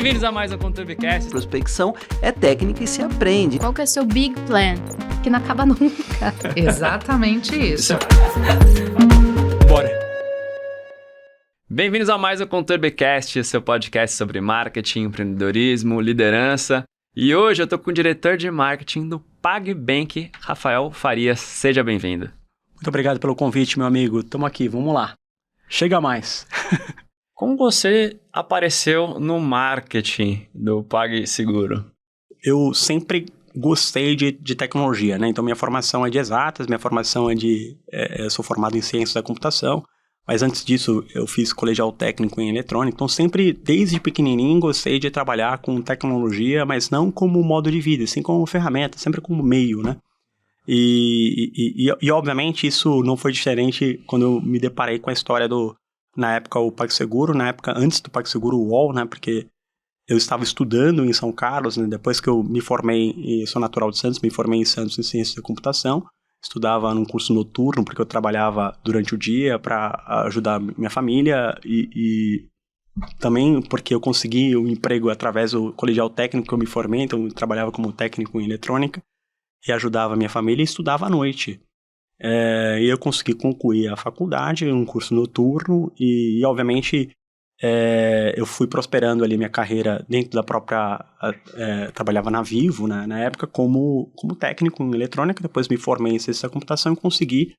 Bem-vindos a mais um ConturbiCast. Prospecção é técnica e se aprende. Qual que é o seu big plan? Que não acaba nunca. Exatamente isso. Bora. Bem-vindos a mais um ConturbiCast, seu podcast sobre marketing, empreendedorismo, liderança. E hoje eu tô com o diretor de marketing do PagBank, Rafael Farias. Seja bem-vindo. Muito obrigado pelo convite, meu amigo. Tamo aqui, vamos lá. Chega mais. Como você apareceu no marketing do PagSeguro? Eu sempre gostei de tecnologia, né? Então, minha formação é de exatas, minha formação é eu sou formado em ciências da computação, mas antes disso eu fiz colegial técnico em eletrônica, então sempre, desde pequenininho, gostei de trabalhar com tecnologia, mas não como modo de vida, assim como ferramenta, sempre como meio, né? E obviamente, isso não foi diferente quando eu me deparei com a história na época, o PagSeguro, na época antes do PagSeguro, o UOL, né? Porque eu estava estudando em São Carlos, né? Depois que eu me formei, e sou natural de Santos, me formei em Santos em Ciências da Computação, estudava num curso noturno, porque eu trabalhava durante o dia para ajudar minha família e também porque eu consegui um emprego através do colegial técnico que eu me formei, então eu trabalhava como técnico em eletrônica e ajudava a minha família e estudava à noite. E eu consegui concluir a faculdade, um curso noturno e obviamente, eu fui prosperando ali minha carreira dentro da própria... trabalhava na Vivo, né, na época, como técnico em eletrônica, depois me formei em ciência da computação e consegui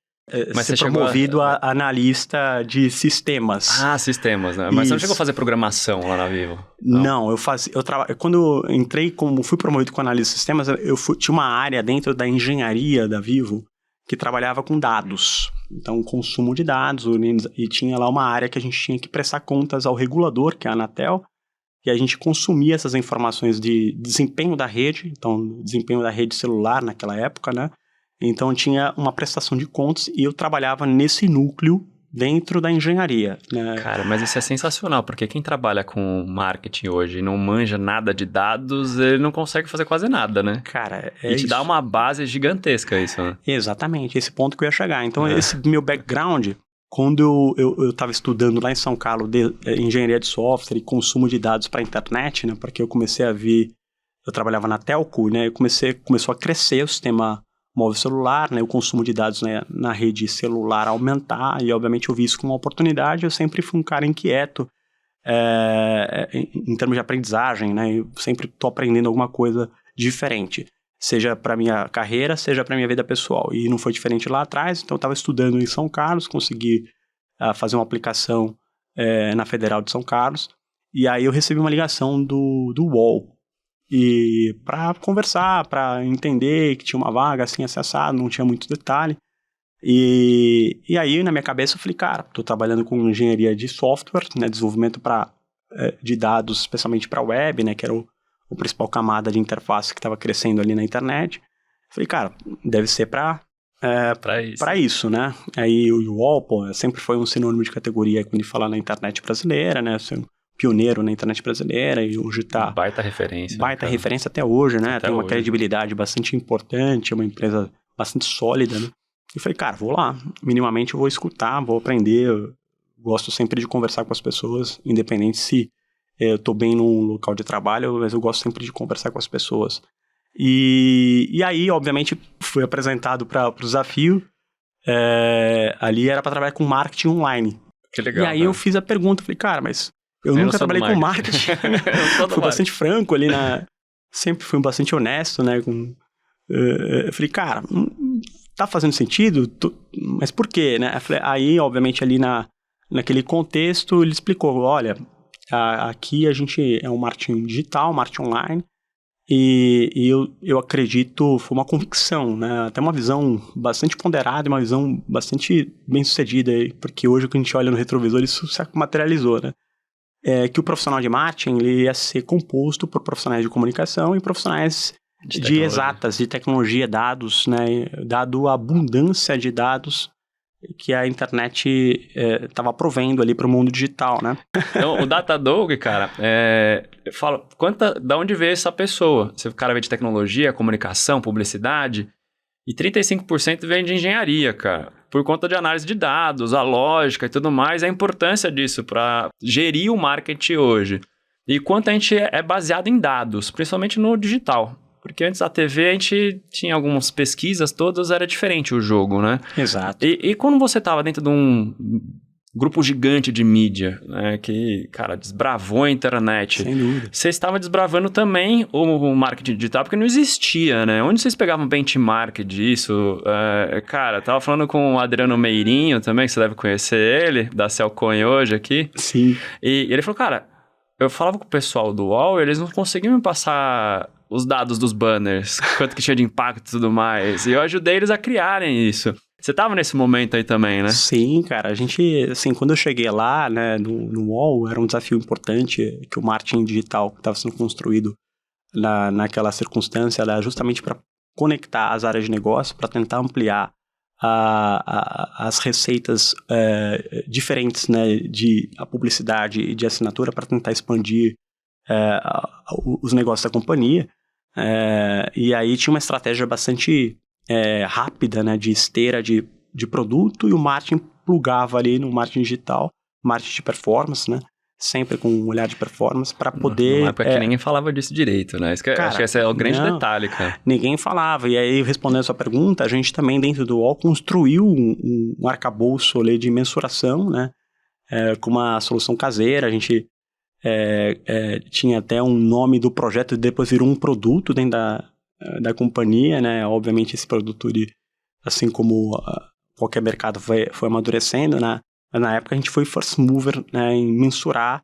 ser promovido a analista de sistemas. Ah, sistemas, né? Mas você não chegou a fazer programação lá na Vivo? Não, quando eu entrei, fui promovido com analista de sistemas, tinha uma área dentro da engenharia da Vivo que trabalhava com dados, então consumo de dados, e tinha lá uma área que a gente tinha que prestar contas ao regulador, que é a Anatel, e a gente consumia essas informações de desempenho da rede, então desempenho da rede celular naquela época, né? Então tinha uma prestação de contas e eu trabalhava nesse núcleo dentro da engenharia, né? Cara, mas isso é sensacional, porque quem trabalha com marketing hoje e não manja nada de dados, ele não consegue fazer quase nada, né? Cara, e te dá uma base gigantesca isso, né? Exatamente, esse ponto que eu ia chegar. Então, esse meu background, quando eu estava estudando lá em São Carlos engenharia de software e consumo de dados para a internet, né? Porque eu comecei a ver, eu trabalhava na telco, né? Começou a crescer o sistema móvel celular, né, o consumo de dados, né, na rede celular aumentar, e obviamente eu vi isso como uma oportunidade. Eu sempre fui um cara inquieto em termos de aprendizagem, né, eu sempre estou aprendendo alguma coisa diferente, seja para minha carreira, seja para minha vida pessoal, e não foi diferente lá atrás. Então eu estava estudando em São Carlos, consegui fazer uma aplicação na Federal de São Carlos, e aí eu recebi uma ligação do UOL, e para conversar, para entender que tinha uma vaga assim, acessado, não tinha muito detalhe. E aí, na minha cabeça, eu falei, cara, estou trabalhando com engenharia de software, né, desenvolvimento de dados, especialmente para web, né, que era o principal camada de interface que estava crescendo ali na internet. Eu falei, cara, deve ser para isso, né? Aí o UOL, sempre foi um sinônimo de categoria quando fala na internet brasileira, né? Pioneiro na internet brasileira, e hoje tá... Baita referência. Baita referência até hoje, né? Tem uma credibilidade bastante importante, é uma empresa bastante sólida, né? Eu falei, cara, vou lá, minimamente eu vou escutar, vou aprender, eu gosto sempre de conversar com as pessoas, independente se eu tô bem num local de trabalho, mas eu gosto sempre de conversar com as pessoas. E aí, obviamente, fui apresentado para o desafio, ali era para trabalhar com marketing online. Que legal. E aí eu fiz a pergunta, falei, cara, mas... Eu nunca trabalhei com marketing. Fui bastante franco ali sempre fui bastante honesto, né? Eu falei, cara, tá fazendo sentido? Mas por quê, né? Aí, obviamente, ali naquele contexto, ele explicou, olha, aqui a gente é um marketing digital, marketing online, e eu acredito, foi uma convicção, né? Até uma visão bastante ponderada, uma visão bastante bem sucedida, porque hoje o que a gente olha no retrovisor, isso se materializou, né? Que o profissional de marketing ele ia ser composto por profissionais de comunicação e profissionais de exatas, de tecnologia, dados, né? Dado a abundância de dados que a internet estava provendo ali para o mundo digital, né? Então, o Datadog, cara, fala, da onde veio essa pessoa? Se o cara veio de tecnologia, comunicação, publicidade, e 35% vem de engenharia, cara. Por conta de análise de dados, a lógica e tudo mais, a importância disso para gerir o marketing hoje. e quanto a gente é baseado em dados, principalmente no digital. Porque antes da TV a gente tinha algumas pesquisas, todas era diferente o jogo, né? Exato. E quando você estava dentro de um grupo gigante de mídia, né, que, cara, desbravou a internet, Sem dúvida. você estava desbravando também o marketing digital, porque não existia, né? Onde vocês pegavam benchmark disso? Cara, tava falando com o Adriano Meirinho também, que você deve conhecer ele, da Celcoin hoje aqui. Sim. E ele falou, cara, eu falava com o pessoal do UOL, eles não conseguiam me passar os dados dos banners, quanto que tinha de impacto e tudo mais. E eu ajudei eles a criarem isso. Você tava nesse momento aí também, né? Sim, cara. A gente, assim, quando eu cheguei lá, né, no UOL, era um desafio importante que o marketing digital que estava sendo construído naquela circunstância era justamente para conectar as áreas de negócio, para tentar ampliar as receitas diferentes, né, a publicidade e de assinatura, para tentar expandir os negócios da companhia. E aí tinha uma estratégia bastante rápida, né, de esteira de produto, e o marketing plugava ali no marketing digital, marketing de performance, né, sempre com um olhar de performance para poder... Numa época que ninguém falava disso direito, né? Cara, acho que esse é o grande detalhe, cara. Ninguém falava. E aí, respondendo a sua pergunta, a gente também dentro do UOL construiu um arcabouço ali de mensuração, né, com uma solução caseira. A gente tinha até um nome do projeto e depois virou um produto dentro da companhia, né? Obviamente esse produto, assim como qualquer mercado, foi amadurecendo, né? Mas na época a gente foi first mover, né, em mensurar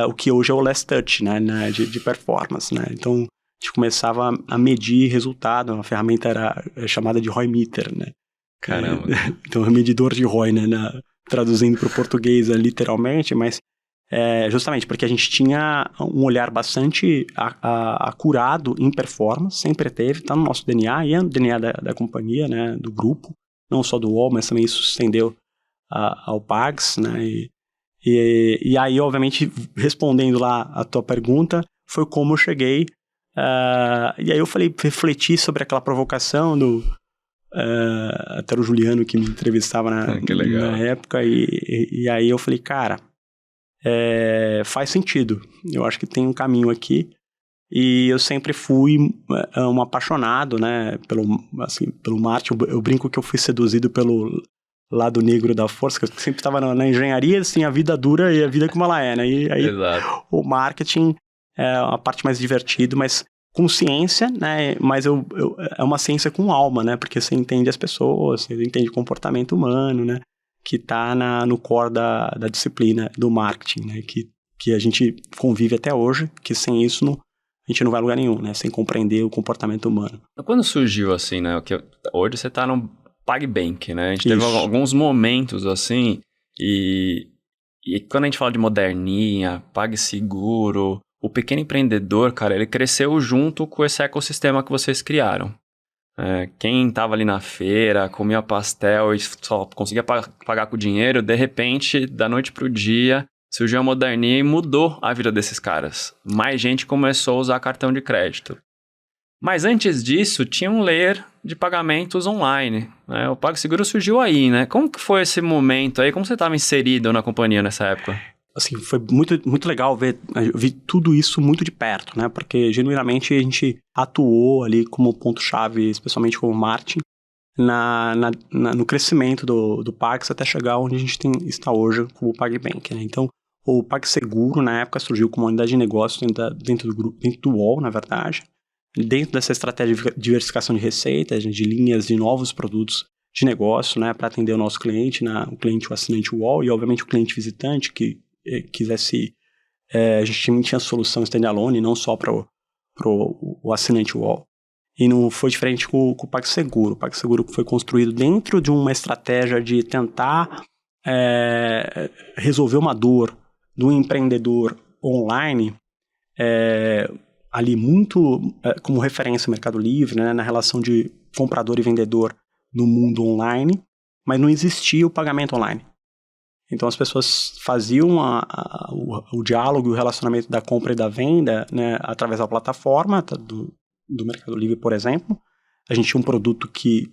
o que hoje é o last touch, né, de performance, né? Então a gente começava a medir resultado, a ferramenta era chamada de ROI Meter, né? Caramba. Então medidor de ROI, né, traduzindo para o português literalmente, mas justamente porque a gente tinha um olhar bastante acurado em performance, sempre teve, está no nosso DNA e é no DNA da companhia, né, do grupo, não só do UOL, mas também isso se estendeu ao Pags, né, e aí, obviamente, respondendo lá a tua pergunta, foi como eu cheguei, e aí eu refleti sobre aquela provocação até o Juliano que me entrevistava na época, e aí eu falei, cara, faz sentido, eu acho que tem um caminho aqui, e eu sempre fui um apaixonado, né, pelo marketing. Eu brinco que eu fui seduzido pelo lado negro da força, que eu sempre estava na engenharia, assim, a vida dura e a vida como ela é, né, e aí Exato. O marketing é a parte mais divertida, mas com ciência, né, mas é uma ciência com alma, né, porque você entende as pessoas, você entende o comportamento humano, né, que está no core da disciplina do marketing, né, que a gente convive até hoje, que sem isso a gente não vai a lugar nenhum, né, sem compreender o comportamento humano. Quando surgiu assim, né, que hoje você está no PagBank, né, a gente Isso. teve alguns momentos assim, e quando a gente fala de moderninha, PagSeguro, o pequeno empreendedor, cara, ele cresceu junto com esse ecossistema que vocês criaram. Quem estava ali na feira, comia pastel e só conseguia pagar com dinheiro, de repente, da noite pro dia, surgiu a moderninha e mudou a vida desses caras. Mais gente começou a usar cartão de crédito. Mas antes disso, tinha um layer de pagamentos online, né? O PagSeguro surgiu aí, né? Como que foi esse momento aí? Como você estava inserido na companhia nessa época? Assim, foi muito, muito legal ver tudo isso muito de perto, né? Porque, genuinamente, a gente atuou ali como ponto-chave, especialmente como marketing, no crescimento do Pags até chegar onde a gente está hoje com o PagBank, né? Então, o PagSeguro, na época, surgiu como uma unidade de negócio dentro do grupo, dentro do UOL, na verdade. Dentro dessa estratégia de diversificação de receitas, de linhas de novos produtos de negócio, né? Para atender o nosso cliente, o cliente, o assinante UOL, e, obviamente, o cliente visitante que quisesse... a gente também tinha solução standalone, não só para o assinante UOL. E não foi diferente com o PagSeguro. O PagSeguro foi construído dentro de uma estratégia de tentar resolver uma dor do empreendedor online, ali muito como referência ao Mercado Livre, né, na relação de comprador e vendedor no mundo online, mas não existia o pagamento online. Então as pessoas faziam o diálogo e o relacionamento da compra e da venda, né, através da plataforma do Mercado Livre, por exemplo. A gente tinha um produto que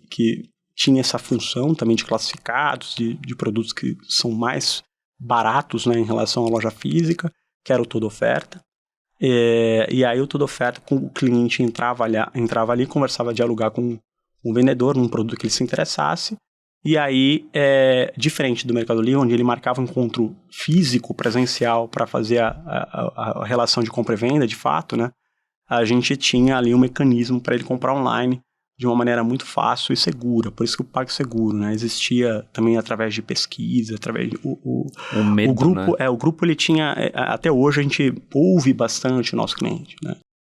tinha essa função também de classificados, de produtos que são mais baratos, né, em relação à loja física, que era o Toda Oferta. E aí o Tudo Oferta, o cliente entrava ali, conversava de alugar com um vendedor num produto que ele se interessasse. E aí, diferente do Mercado Livre, onde ele marcava um encontro físico, presencial, para fazer a relação de compra e venda, de fato, né? A gente tinha ali um mecanismo para ele comprar online de uma maneira muito fácil e segura. Por isso que o PagSeguro, né? Existia também através de pesquisa, através de... O medo, o grupo, né? O grupo, ele tinha... até hoje, a gente ouve bastante o nosso cliente, né?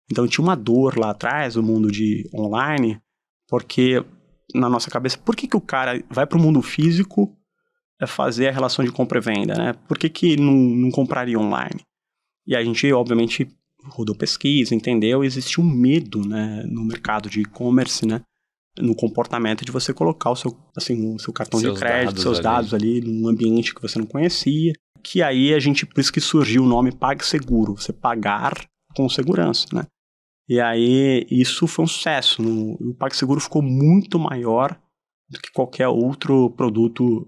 Então, tinha uma dor lá atrás, o mundo de online, porque... na nossa cabeça, por que o cara vai para o mundo físico fazer a relação de compra e venda, né? Por que não compraria online? E a gente, obviamente, rodou pesquisa, entendeu? Existe um medo, né, no mercado de e-commerce, né? No comportamento de você colocar o seu cartão de crédito, seus dados ali num ambiente que você não conhecia. Que aí por isso que surgiu o nome PagSeguro, você pagar com segurança, né? E aí, isso foi um sucesso. O PagSeguro ficou muito maior do que qualquer outro produto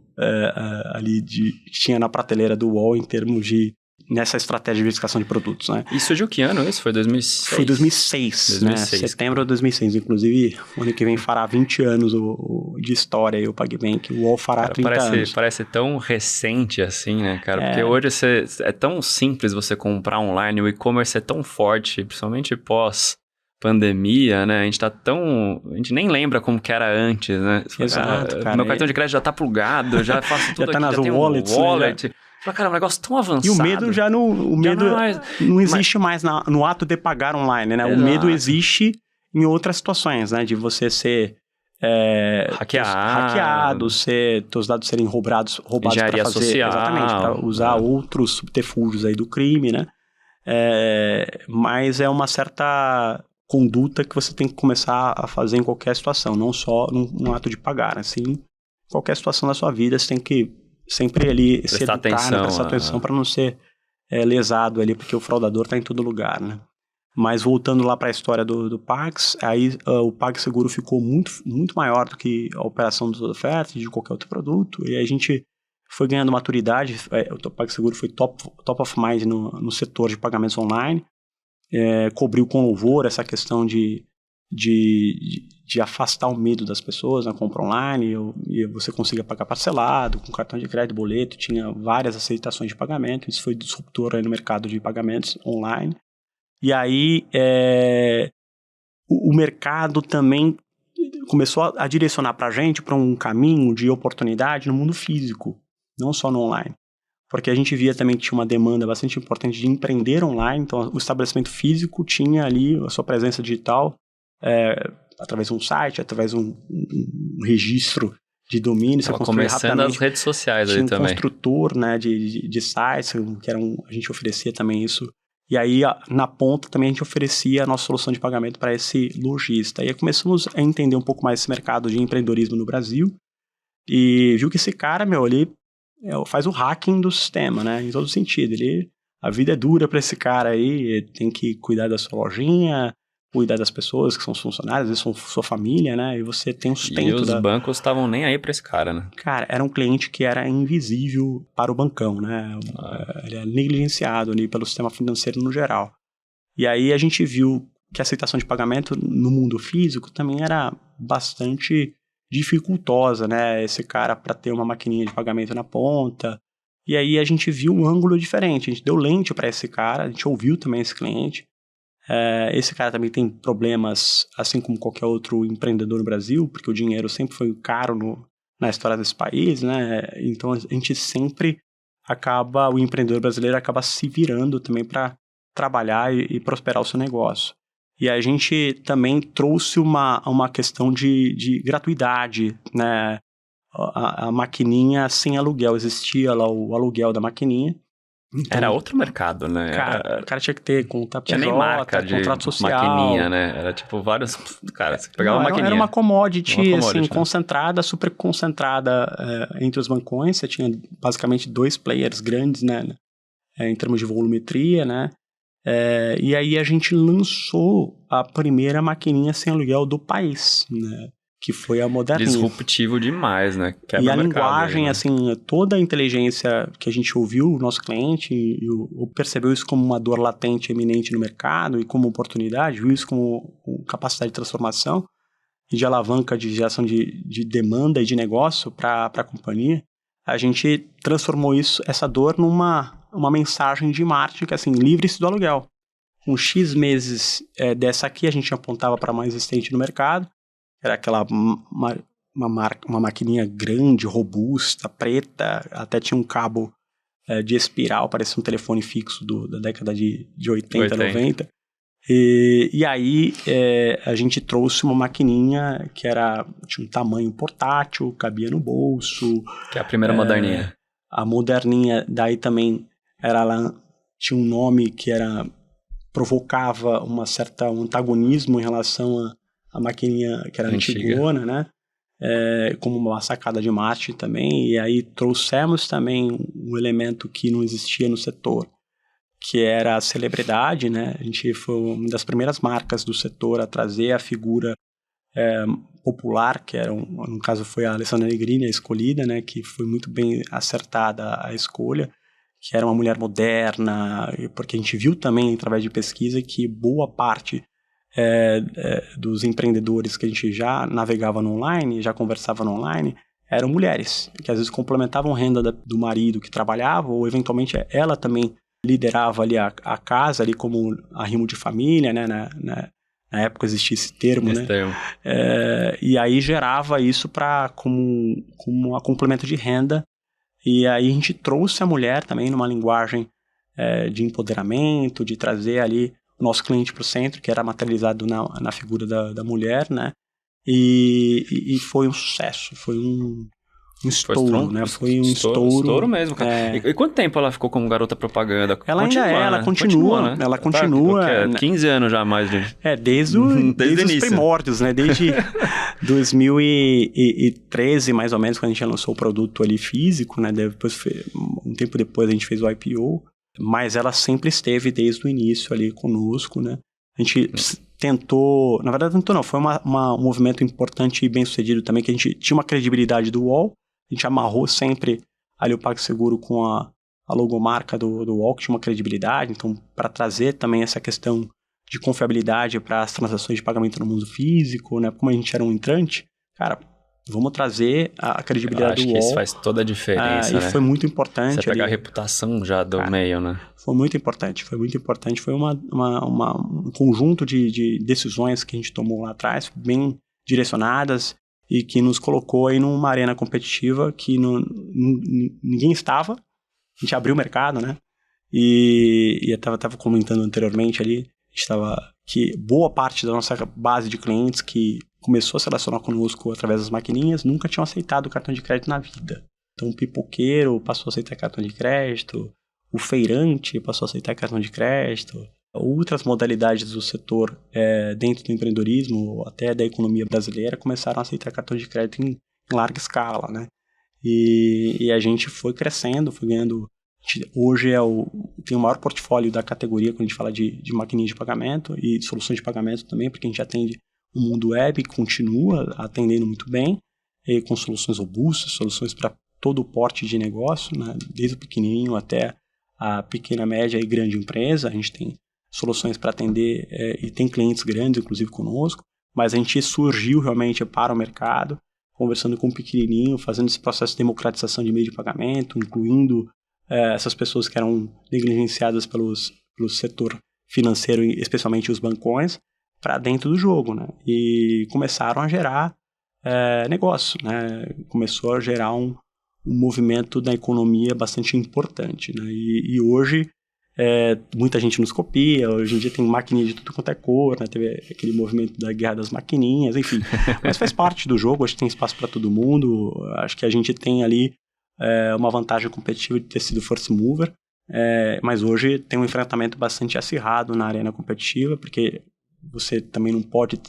ali que tinha na prateleira do UOL em termos de... nessa estratégia de verificação de produtos, né? Isso de que ano isso? Foi 2006? Foi 2006, né? Setembro de 2006. Inclusive, o ano que vem fará 20 anos de história aí, o PagBank. O UOL fará 30 anos. Parece tão recente assim, né, cara? Porque hoje é tão simples você comprar online, o e-commerce é tão forte, principalmente pós-pandemia, né? A gente nem lembra como que era antes, né? Exato, cara. Meu cartão de crédito já tá plugado, já faço tudo já tá aqui, nas já tem wallets, um wallet. Cara, é um negócio tão avançado. E o medo não existe mais no ato de pagar online, né? Exato. O medo existe em outras situações, né? De você ser hackeado, teus dados serem roubados engenharia para fazer... social. Exatamente, para usar outros subterfúgios aí do crime, né? Mas é uma certa conduta que você tem que começar a fazer em qualquer situação, não só no ato de pagar, assim, qualquer situação da sua vida você tem que sempre ali prestar atenção para não ser lesado ali, porque o fraudador está em todo lugar, né? Mas voltando lá para a história do Pags, aí o PagSeguro ficou muito, muito maior do que a operação dos ofertas de qualquer outro produto, e aí a gente foi ganhando maturidade. O PagSeguro foi top of mind no setor de pagamentos online, cobriu com louvor essa questão de afastar o medo das pessoas na compra online, e você consiga pagar parcelado, com cartão de crédito, boleto, tinha várias aceitações de pagamento, isso foi disruptor aí no mercado de pagamentos online. E aí o mercado também começou a direcionar para a gente para um caminho de oportunidade no mundo físico, não só no online. Porque a gente via também que tinha uma demanda bastante importante de empreender online, então o estabelecimento físico tinha ali a sua presença digital, através de um site, através de um registro de domínio. Estava começando as redes sociais ali também. Tinha um construtor, né, de sites, a gente oferecia também isso. E aí, na ponta, também a gente oferecia a nossa solução de pagamento para esse lojista. E aí começamos a entender um pouco mais esse mercado de empreendedorismo no Brasil, e viu que esse cara, ele faz o hacking do sistema, né, em todo sentido. A vida é dura para esse cara aí, tem que cuidar da sua lojinha, cuidar das pessoas que são os funcionários, às vezes são sua família, né? E você tem um sustento. E os bancos estavam nem aí pra esse cara, né? Cara, era um cliente que era invisível para o bancão, né? Ele é negligenciado ali pelo sistema financeiro no geral. E aí a gente viu que a aceitação de pagamento no mundo físico também era bastante dificultosa, né? Esse cara para ter uma maquininha de pagamento na ponta. E aí a gente viu um ângulo diferente. A gente deu lente para esse cara, a gente ouviu também esse cliente. Esse cara também tem problemas, assim como qualquer outro empreendedor no Brasil, porque o dinheiro sempre foi caro na história desse país, né? Então a gente sempre o empreendedor brasileiro acaba se virando também para trabalhar e prosperar o seu negócio. E a gente também trouxe uma questão de gratuidade, né? A maquininha sem aluguel, existia lá o aluguel da maquininha. Então, era outro mercado, né? O cara tinha que ter conta PJ, tinha nem marca de contrato social. Maquininha, né? Era tipo vários... Cara, você pegava uma maquininha. Era uma commodity assim, né? Concentrada, super concentrada entre os bancões. Você tinha basicamente 2 players grandes, né? Em termos de volumetria, né? E aí a gente lançou a primeira maquininha sem aluguel do país, né? que foi a moderninha. Disruptivo demais, né? Quebra E a o mercado linguagem, aí, né? assim, toda a inteligência que a gente ouviu, o nosso cliente, percebeu isso como uma dor latente, eminente no mercado e como oportunidade, viu isso como capacidade de transformação e de alavanca de geração de demanda e de negócio para a companhia. A gente transformou essa dor uma mensagem de marketing, assim, livre-se do aluguel. Com X meses dessa aqui, a gente apontava para mais existente no mercado. Era aquela uma maquininha grande, robusta, preta, até tinha um cabo de espiral, parecia um telefone fixo da década de 80, 90. E aí a gente trouxe uma maquininha que tinha um tamanho portátil, cabia no bolso. Que é a primeira moderninha. A moderninha, daí também tinha um nome que provocava um antagonismo em relação a maquininha que era antigona, né? Como uma sacada de marketing também. E aí trouxemos também um elemento que não existia no setor, que era a celebridade, né? A gente foi uma das primeiras marcas do setor a trazer a figura popular, que no caso foi a Alessandra Negrini, a escolhida, né? Que foi muito bem acertada a escolha, que era uma mulher moderna, porque a gente viu também, através de pesquisa, que boa parte dos empreendedores que a gente já navegava no online, já conversava no online, eram mulheres, que às vezes complementavam a renda do marido que trabalhava, ou eventualmente ela também liderava ali a casa, ali como arrimo de família, né? Na época existia esse termo, né? E aí gerava isso como um complemento de renda. E aí a gente trouxe a mulher também numa linguagem de empoderamento, de trazer ali o nosso cliente para o centro, que era materializado na figura da mulher, né? E foi um sucesso, foi um estouro, né? Foi um estouro. Estouro mesmo, cara. E quanto tempo ela ficou como garota propaganda? Ela continua, né? Ela continua. Tá, 15 anos já mais de... Desde os primórdios, né? Desde 2013, mais ou menos, quando a gente lançou o produto ali físico, né? Depois, um tempo depois a gente fez o IPO, mas ela sempre esteve desde o início ali conosco, né? A gente tentou, na verdade não, foi um movimento importante e bem sucedido também, que a gente tinha uma credibilidade do UOL, a gente amarrou sempre ali o PagSeguro com a logomarca do UOL, que tinha uma credibilidade, então para trazer também essa questão de confiabilidade para as transações de pagamento no mundo físico, né? Como a gente era um entrante, cara, vamos trazer a credibilidade do UOL. Acho que isso faz toda a diferença, né? E foi muito importante. Você pegar a reputação já do meio, né? Foi muito importante. Foi um conjunto de decisões que a gente tomou lá atrás, bem direcionadas, e que nos colocou aí numa arena competitiva que ninguém estava. A gente abriu o mercado, né? E eu estava comentando anteriormente ali, que boa parte da nossa base de clientes que começou a se relacionar conosco através das maquininhas nunca tinham aceitado o cartão de crédito na vida. Então o pipoqueiro passou a aceitar cartão de crédito, o feirante passou a aceitar cartão de crédito, outras modalidades do setor dentro do empreendedorismo, até da economia brasileira, começaram a aceitar cartão de crédito em larga escala, né? E a gente foi crescendo, foi ganhando. Hoje tem o maior portfólio da categoria quando a gente fala de maquininha de pagamento e de soluções de pagamento também, porque a gente atende o mundo web, continua atendendo muito bem, com soluções robustas, soluções para todo o porte de negócio, né? Desde o pequenininho até a pequena, média e grande empresa. A gente tem soluções para atender e tem clientes grandes, inclusive, conosco, mas a gente surgiu realmente para o mercado, conversando com o pequenininho, fazendo esse processo de democratização de meio de pagamento, incluindo essas pessoas que eram negligenciadas pelo setor financeiro, especialmente os bancões, para dentro do jogo, né? E começaram a gerar negócio, né? Começou a gerar um movimento da economia bastante importante, né? E hoje muita gente nos copia, hoje em dia tem maquininha de tudo quanto é cor, né? Teve aquele movimento da guerra das maquininhas, enfim. Mas faz parte do jogo, acho que tem espaço para todo mundo, acho que a gente tem ali uma vantagem competitiva de ter sido first mover, mas hoje tem um enfrentamento bastante acirrado na arena competitiva, porque você também não pode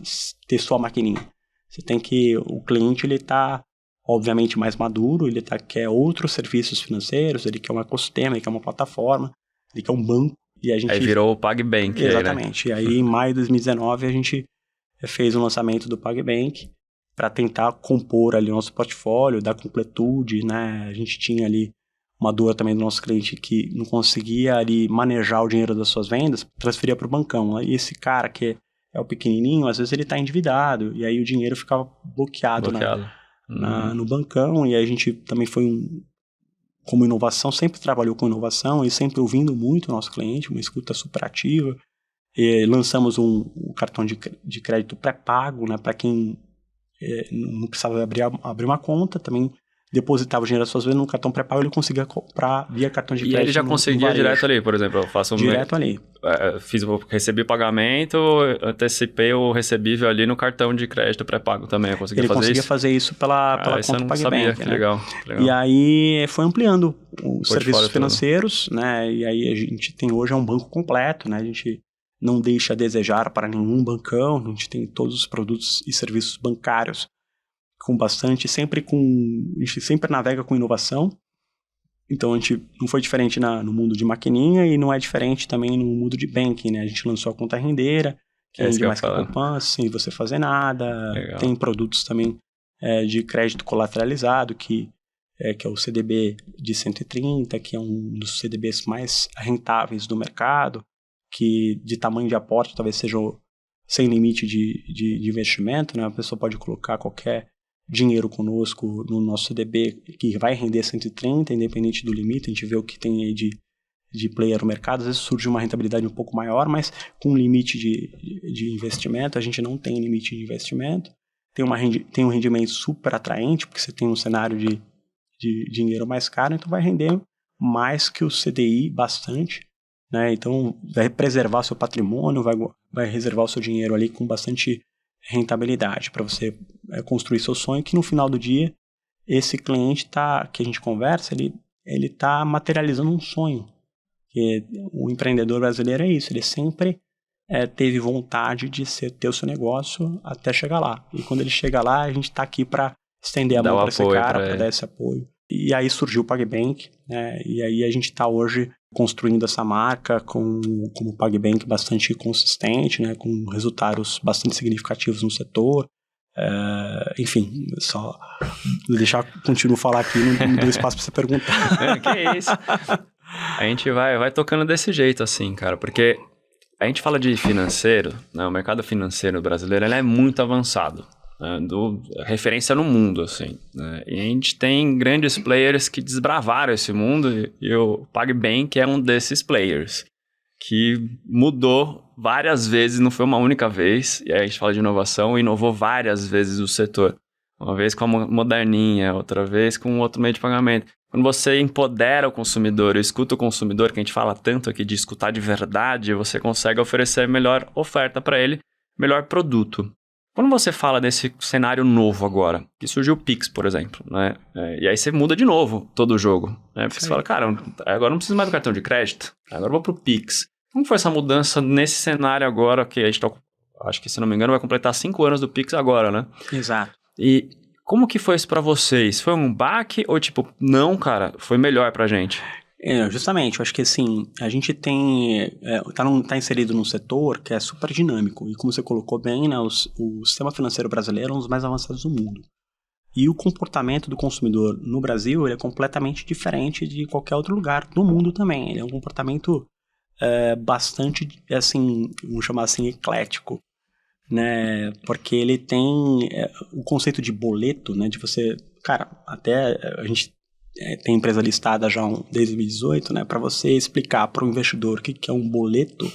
ter só a maquininha. Você tem que... O cliente, ele está, obviamente, mais maduro, ele quer outros serviços financeiros, ele quer um ecossistema, ele quer uma plataforma, ele quer um banco. E a gente... Aí virou o PagBank. Exatamente. Aí, né? E aí, em maio de 2019, a gente fez o lançamento do PagBank, para tentar compor ali o nosso portfólio, dar completude, né? A gente tinha ali uma dor também do nosso cliente que não conseguia ali manejar o dinheiro das suas vendas, transferia para o bancão. E esse cara que é o pequenininho, às vezes ele está endividado, e aí o dinheiro ficava bloqueado. No bancão, e aí a gente também como inovação, sempre trabalhou com inovação e sempre ouvindo muito o nosso cliente, uma escuta super ativa. E lançamos um cartão de crédito pré-pago, né, para quem não precisava abrir uma conta, também depositava o dinheiro das suas vezes no cartão pré-pago, ele conseguia comprar via cartão de crédito. E ele já conseguia direto ali, por exemplo, eu faço ali. Recebi o pagamento, antecipei o recebível ali no cartão de crédito pré-pago também, eu conseguia fazer isso? Ele conseguia fazer isso pela conta PagBank, né? Legal. E aí foi ampliando os serviços financeiros, né? E aí a gente tem hoje um banco completo, né? A gente não deixa a desejar para nenhum bancão, a gente tem todos os produtos e serviços bancários com bastante, a gente sempre navega com inovação. Então a gente não foi diferente no mundo de maquininha e não é diferente também no mundo de banking, né? A gente lançou a conta rendeira, que rende mais que a poupança, sem você fazer nada. Legal. Tem produtos também de crédito colateralizado, que é o CDB de 130, que é um dos CDBs mais rentáveis do mercado, que de tamanho de aporte talvez seja sem limite de investimento, né? A pessoa pode colocar qualquer dinheiro conosco no nosso CDB que vai render 130, independente do limite. A gente vê o que tem aí de player no mercado. Às vezes surge uma rentabilidade um pouco maior, mas com limite de investimento. A gente não tem limite de investimento. Tem um rendimento super atraente, porque você tem um cenário de dinheiro mais caro, então vai render mais que o CDI bastante, né? Então vai preservar seu patrimônio, vai reservar o seu dinheiro ali com bastante rentabilidade para você construir seu sonho, que no final do dia esse cliente que a gente conversa, ele está materializando um sonho. Porque o empreendedor brasileiro é isso, ele sempre teve vontade de ter o seu negócio até chegar lá. E quando ele chega lá, a gente está aqui para estender a mão para esse cara, para dar esse apoio. E aí surgiu o PagBank, né? E aí a gente está hoje construindo essa marca como PagBank bastante consistente, né? Com resultados bastante significativos no setor. Enfim, só continuo a falar aqui, não dou espaço para você perguntar. Que isso? A gente vai tocando desse jeito assim, cara, porque a gente fala de financeiro, né? O mercado financeiro brasileiro ele é muito avançado. Referência no mundo, assim, né? E a gente tem grandes players que desbravaram esse mundo e o PagBank é um desses players que mudou várias vezes, não foi uma única vez, e aí a gente fala de inovação, inovou várias vezes o setor. Uma vez com a moderninha, outra vez com outro meio de pagamento. Quando você empodera o consumidor, escuta o consumidor, que a gente fala tanto aqui de escutar de verdade, você consegue oferecer melhor oferta para ele, melhor produto. Quando você fala desse cenário novo agora, que surgiu o Pix, por exemplo, né? E aí você muda de novo todo o jogo, né? Porque você fala, cara, agora não preciso mais do cartão de crédito, agora eu vou pro Pix. Como foi essa mudança nesse cenário agora, que a gente acho que, se não me engano, vai completar 5 anos do Pix agora, né? Exato. E como que foi isso pra vocês? Foi um baque ou tipo, não, cara, foi melhor pra gente? Justamente, eu acho que assim, a gente tá inserido num setor que é super dinâmico, e como você colocou bem, né, o sistema financeiro brasileiro é um dos mais avançados do mundo. E o comportamento do consumidor no Brasil ele é completamente diferente de qualquer outro lugar do mundo também. Ele é um comportamento bastante, assim, vamos chamar assim, eclético, né, porque ele tem o conceito de boleto, né, de você, cara, até a gente tem empresa listada já desde 2018, né? Para você explicar para o investidor o que é um boleto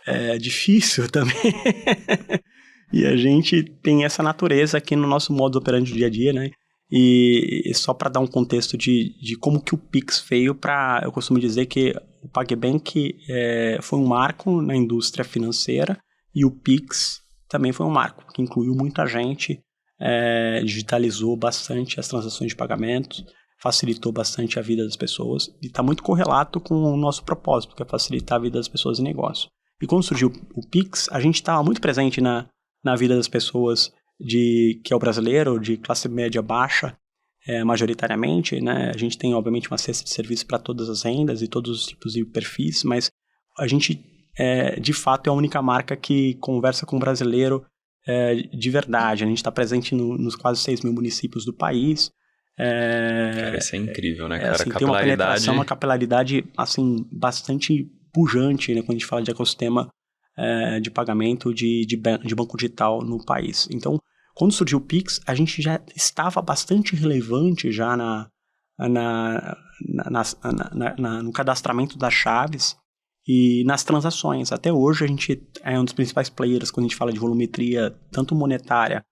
é difícil também. E a gente tem essa natureza aqui no nosso modo operante do dia a dia, né? E só para dar um contexto de como que o Pix veio eu costumo dizer que o PagBank foi um marco na indústria financeira e o Pix também foi um marco, que incluiu muita gente, digitalizou bastante as transações de pagamentos, facilitou bastante a vida das pessoas e está muito correlato com o nosso propósito, que é facilitar a vida das pessoas em negócio. E quando surgiu o Pix, a gente estava muito presente na vida das pessoas que é o brasileiro, de classe média baixa, majoritariamente, né? A gente tem, obviamente, uma cesta de serviços para todas as rendas e todos os tipos de perfis, mas a gente, de fato, é a única marca que conversa com o brasileiro de verdade. A gente está presente nos quase 6 mil municípios do país. Cara, isso é incrível, né, cara? Assim, tem uma penetração, uma capilaridade assim, bastante pujante, né, quando a gente fala de ecossistema de pagamento de banco digital no país. Então, quando surgiu o Pix, a gente já estava bastante relevante já no cadastramento das chaves e nas transações. Até hoje a gente é um dos principais players quando a gente fala de volumetria, tanto monetária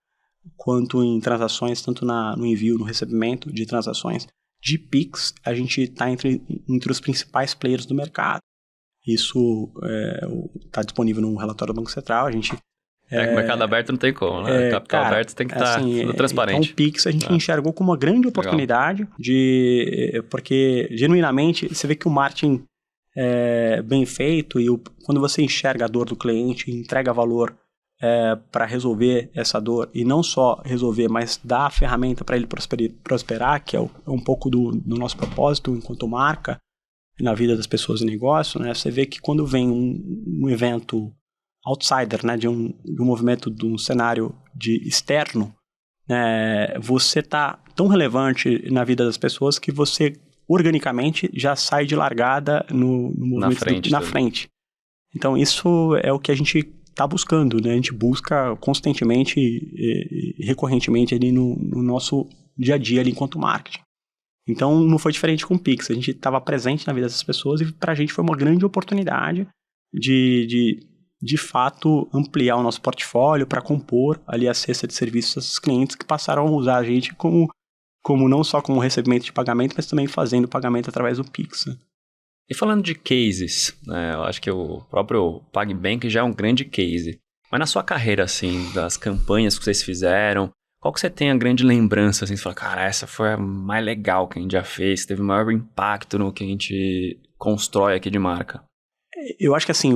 quanto em transações, tanto no envio, no recebimento de transações. De Pix, a gente está entre os principais players do mercado. Isso está disponível no relatório do Banco Central. A gente o mercado aberto não tem como, né? Capital aberto tem que estar tudo transparente. Então, o Pix a gente enxergou como uma grande oportunidade porque, genuinamente, você vê que o marketing bem feito e quando você enxerga a dor do cliente, entrega valor para resolver essa dor, e não só resolver, mas dar a ferramenta para ele prosperar, que é um pouco do nosso propósito enquanto marca na vida das pessoas e negócio, né? Você vê que quando vem um evento outsider, né, de um movimento, de um cenário externo, você está tão relevante na vida das pessoas que você organicamente já sai de largada no movimento na frente. Então isso é o que a gente está buscando, né? A gente busca constantemente e recorrentemente ali no nosso dia a dia ali enquanto marketing. Então não foi diferente com o Pix, a gente estava presente na vida dessas pessoas e para a gente foi uma grande oportunidade de fato ampliar o nosso portfólio para compor ali a cesta de serviços desses clientes que passaram a usar a gente como não só como recebimento de pagamento, mas também fazendo pagamento através do Pix, né? E falando de cases, né, eu acho que o próprio PagBank já é um grande case. Mas na sua carreira, assim, das campanhas que vocês fizeram, qual que você tem a grande lembrança, assim, você fala, cara, essa foi a mais legal que a gente já fez, teve o maior impacto no que a gente constrói aqui de marca? Eu acho que, assim,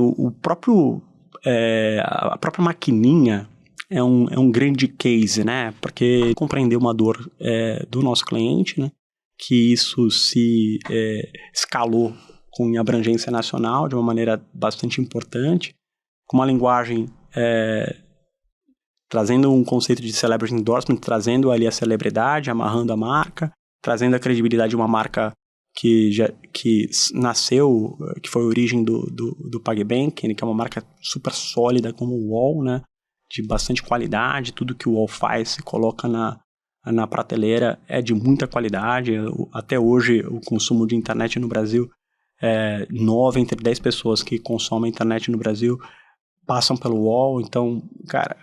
a própria maquininha é um grande case, né? Porque compreender uma dor do nosso cliente, né? Que isso se escalou com abrangência nacional de uma maneira bastante importante, com uma linguagem trazendo um conceito de celebrity endorsement, trazendo ali a celebridade, amarrando a marca, trazendo a credibilidade de uma marca que nasceu, que foi a origem do PagBank, que é uma marca super sólida como o UOL, né? De bastante qualidade, tudo que o UOL faz se coloca na prateleira é de muita qualidade. Até hoje o consumo de internet no Brasil 9 entre 10 pessoas que consomem internet no Brasil passam pelo UOL. Então, cara,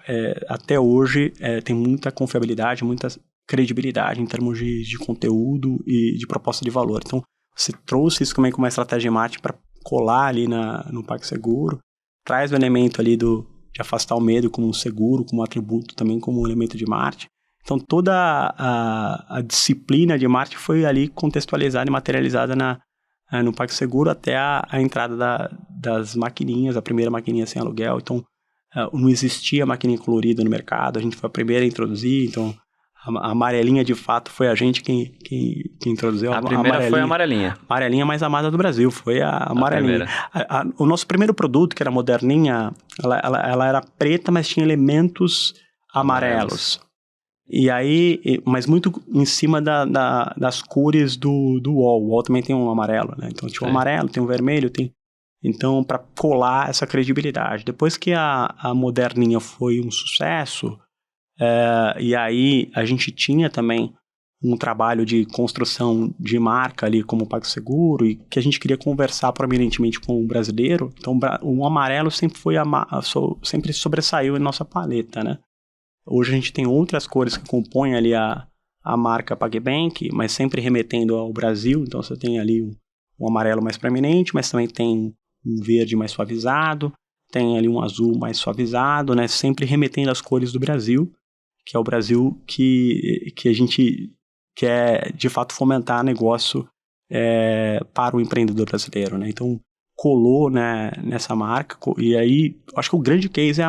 até hoje tem muita confiabilidade, muita credibilidade em termos de conteúdo e de proposta de valor. Então, você trouxe isso também como uma estratégia de marketing para colar ali no PagSeguro, traz o elemento ali de afastar o medo como um seguro, como um atributo também como um elemento de marketing. Então, toda a disciplina de marketing foi ali contextualizada e materializada no PagSeguro até a entrada das maquininhas, a primeira maquininha sem aluguel. Então, não existia maquininha colorida no mercado, a gente foi a primeira a introduzir. Então, a amarelinha, de fato, foi a gente quem introduziu. A primeira foi a amarelinha. Amarelinha mais amada do Brasil, foi a amarelinha. O nosso primeiro produto, que era a moderninha, ela era preta, mas tinha elementos amarelos. E aí, mas muito em cima das cores do UOL. O UOL também tem um amarelo, né? Então tinha um amarelo, tem um vermelho, então, para colar essa credibilidade. Depois que a moderninha foi um sucesso, e aí a gente tinha também um trabalho de construção de marca ali como o PagSeguro, e que a gente queria conversar prominentemente com o brasileiro. Então o amarelo sempre sempre sobressaiu em nossa paleta, né? Hoje a gente tem outras cores que compõem ali a marca PagBank, mas sempre remetendo ao Brasil. Então você tem ali um amarelo mais proeminente, mas também tem um verde mais suavizado, tem ali um azul mais suavizado, né? Sempre remetendo às cores do Brasil, que é o Brasil que a gente quer, de fato, fomentar negócio para o empreendedor brasileiro, né? Então, colou, né, nessa marca, e aí, acho que o grande case é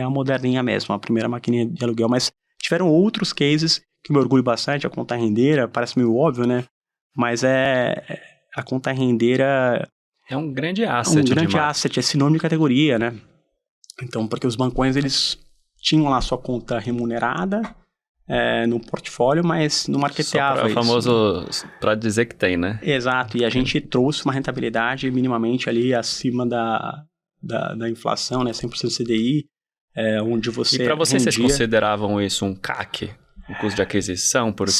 a moderninha mesmo, a primeira maquininha de aluguel, mas tiveram outros cases que me orgulho bastante. A conta rendeira, parece meio óbvio, né? Mas a conta rendeira é um grande asset. É um grande asset, é sinônimo de categoria, né? Então, porque os bancões, eles tinham lá sua conta remunerada no portfólio, mas não marketeava isso. O famoso para dizer que tem, né? Exato, e a gente trouxe uma rentabilidade minimamente ali acima da inflação, né, 100% CDI, onde você E para vocês rendia... consideravam isso um CAC? Um custo de aquisição? Porque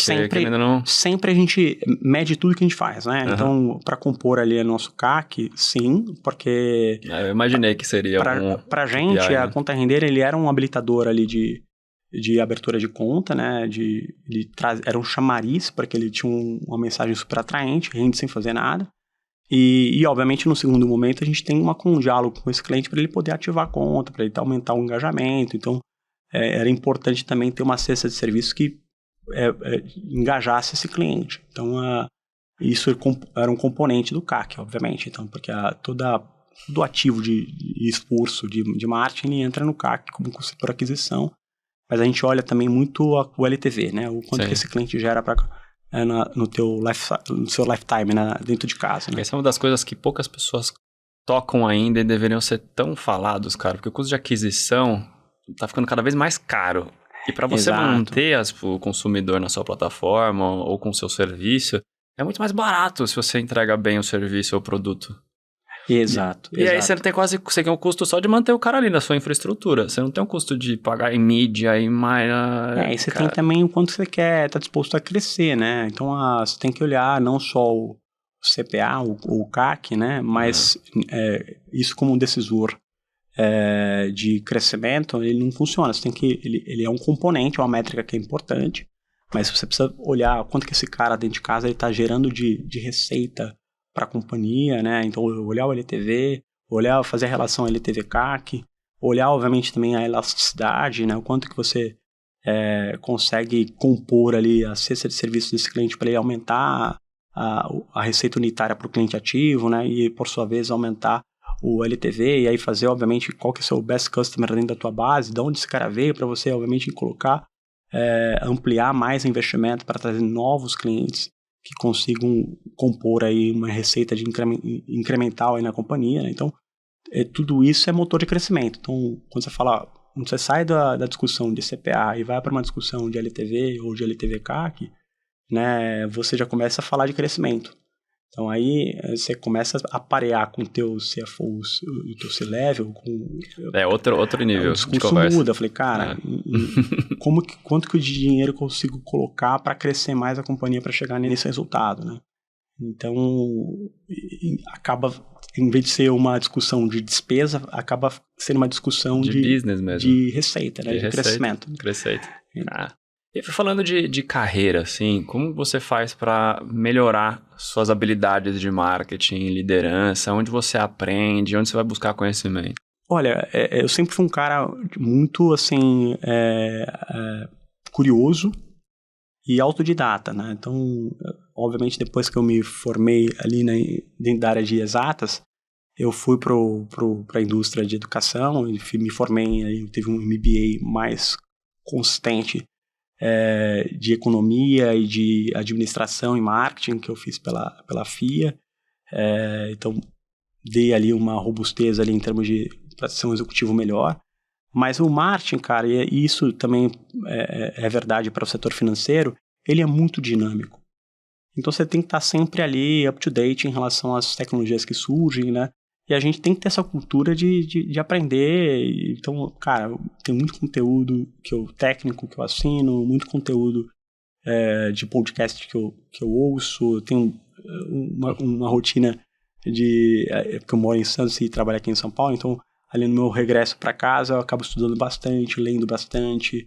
sempre a gente mede tudo que a gente faz, né? Uhum. Então, para compor ali o nosso CAC, sim, porque... Eu imaginei que seria Pra gente, KPI, a né? Conta Render, ele era um habilitador ali de abertura de conta, né? Era um chamariz, porque ele tinha uma mensagem super atraente, rende sem fazer nada. E, obviamente, no segundo momento, a gente tem um diálogo com esse cliente para ele poder ativar a conta, para ele aumentar o engajamento. Então, era importante também ter uma cesta de serviço que engajasse esse cliente. Então, isso era um componente do CAC, obviamente. Então, porque todo ativo de esforço de marketing entra no CAC como custo por aquisição. Mas a gente olha também muito o LTV, né? O quanto que esse cliente gera no seu lifetime, dentro de casa, né? Essa é uma das coisas que poucas pessoas tocam ainda e deveriam ser tão falados, cara. Porque o custo de aquisição tá ficando cada vez mais caro. E para você manter o consumidor na sua plataforma ou com o seu serviço, é muito mais barato se você entrega bem o serviço ou o produto. Exato. E aí você não tem você tem um custo só de manter o cara ali na sua infraestrutura. Você não tem um custo de pagar em mídia, em mais... E você tem também o quanto você tá disposto a crescer, né? Então você tem que olhar não só o CPA, o CAC, né? Mas isso como um decisor de crescimento, ele não funciona. Você tem que... Ele é um componente, uma métrica que é importante, mas você precisa olhar quanto que esse cara dentro de casa está gerando de receita para a companhia, né? Então, olhar o LTV, fazer a relação LTV-CAC, olhar, obviamente, também a elasticidade, né? O quanto que você consegue compor ali a cesta de serviços desse cliente para ele aumentar a receita unitária para o cliente ativo, né? E, por sua vez, aumentar o LTV e aí fazer, obviamente, qual que é o seu best customer dentro da tua base, de onde esse cara veio, para você, obviamente, colocar, ampliar mais o investimento para trazer novos clientes que consigam compor aí uma receita incremental aí na companhia, né? Então, tudo isso é motor de crescimento. Então, quando você sai da discussão de CPA e vai para uma discussão de LTV ou de LTV-CAC, né, você já começa a falar de crescimento. Então, aí você começa a parear com o teu CFO, o teu C-Level. Outro nível. O discurso muda. Eu falei, cara, quanto que o dinheiro eu consigo colocar para crescer mais a companhia para chegar nesse resultado, né? Então, acaba, em vez de ser uma discussão de despesa, acaba sendo uma discussão de business mesmo. De receita, né? De crescimento. Receita. E falando de carreira, assim, como você faz para melhorar suas habilidades de marketing, liderança, onde você aprende, onde você vai buscar conhecimento? Olha, eu sempre fui um cara muito, assim, curioso e autodidata, né? Então, obviamente, depois que eu me formei ali dentro da área de exatas, eu fui para a indústria de educação, me formei, aí tive um MBA mais consistente de economia e de administração e marketing que eu fiz pela FIA. Então, dei ali uma robustez ali em termos para ser um executivo melhor. Mas o marketing, cara, e isso também é verdade para o setor financeiro, ele é muito dinâmico. Então, você tem que estar sempre ali up-to-date em relação às tecnologias que surgem, né? E a gente tem que ter essa cultura de aprender. Então, cara, tem muito conteúdo técnico que eu assino, muito conteúdo de podcast que eu ouço. Tenho uma rotina porque eu moro em Santos e trabalho aqui em São Paulo. Então, ali no meu regresso para casa, eu acabo estudando bastante, lendo bastante,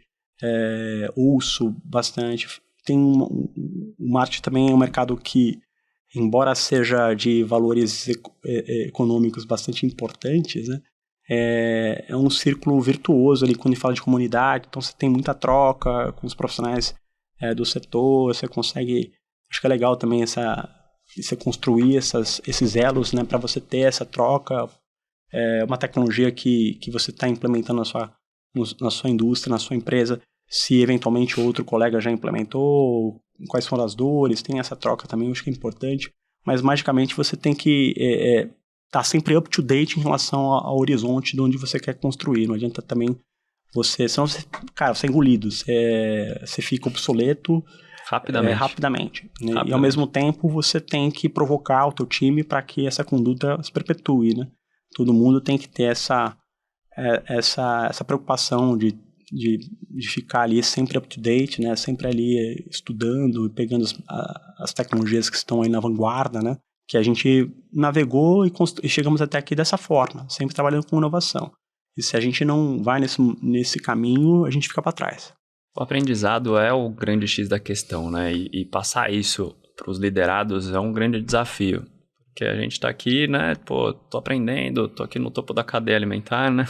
ouço bastante. O marketing também é um mercado que, embora seja de valores econômicos bastante importantes, né, é um círculo virtuoso ali quando fala de comunidade. Então você tem muita troca com os profissionais do setor, você consegue... Acho que é legal também você construir esses elos, né, para você ter essa troca. Uma tecnologia que você está implementando na sua indústria, na sua empresa, se eventualmente outro colega já implementou, quais foram as dores, tem essa troca também, eu acho que é importante, mas magicamente você tem que estar sempre up to date em relação ao horizonte de onde você quer construir. Não adianta também senão você é engolido, você fica obsoleto rapidamente. Né? E ao mesmo tempo você tem que provocar o teu time para que essa conduta se perpetue, né? Todo mundo tem que ter essa preocupação de ficar ali sempre up to date, né? Sempre ali estudando, pegando as tecnologias que estão aí na vanguarda, né? Que a gente navegou e chegamos até aqui dessa forma, sempre trabalhando com inovação. E se a gente não vai nesse caminho, a gente fica para trás. O aprendizado é o grande X da questão, né? E passar isso para os liderados é um grande desafio. Porque a gente tá aqui, né? Pô, tô aprendendo, tô aqui no topo da cadeia alimentar, né?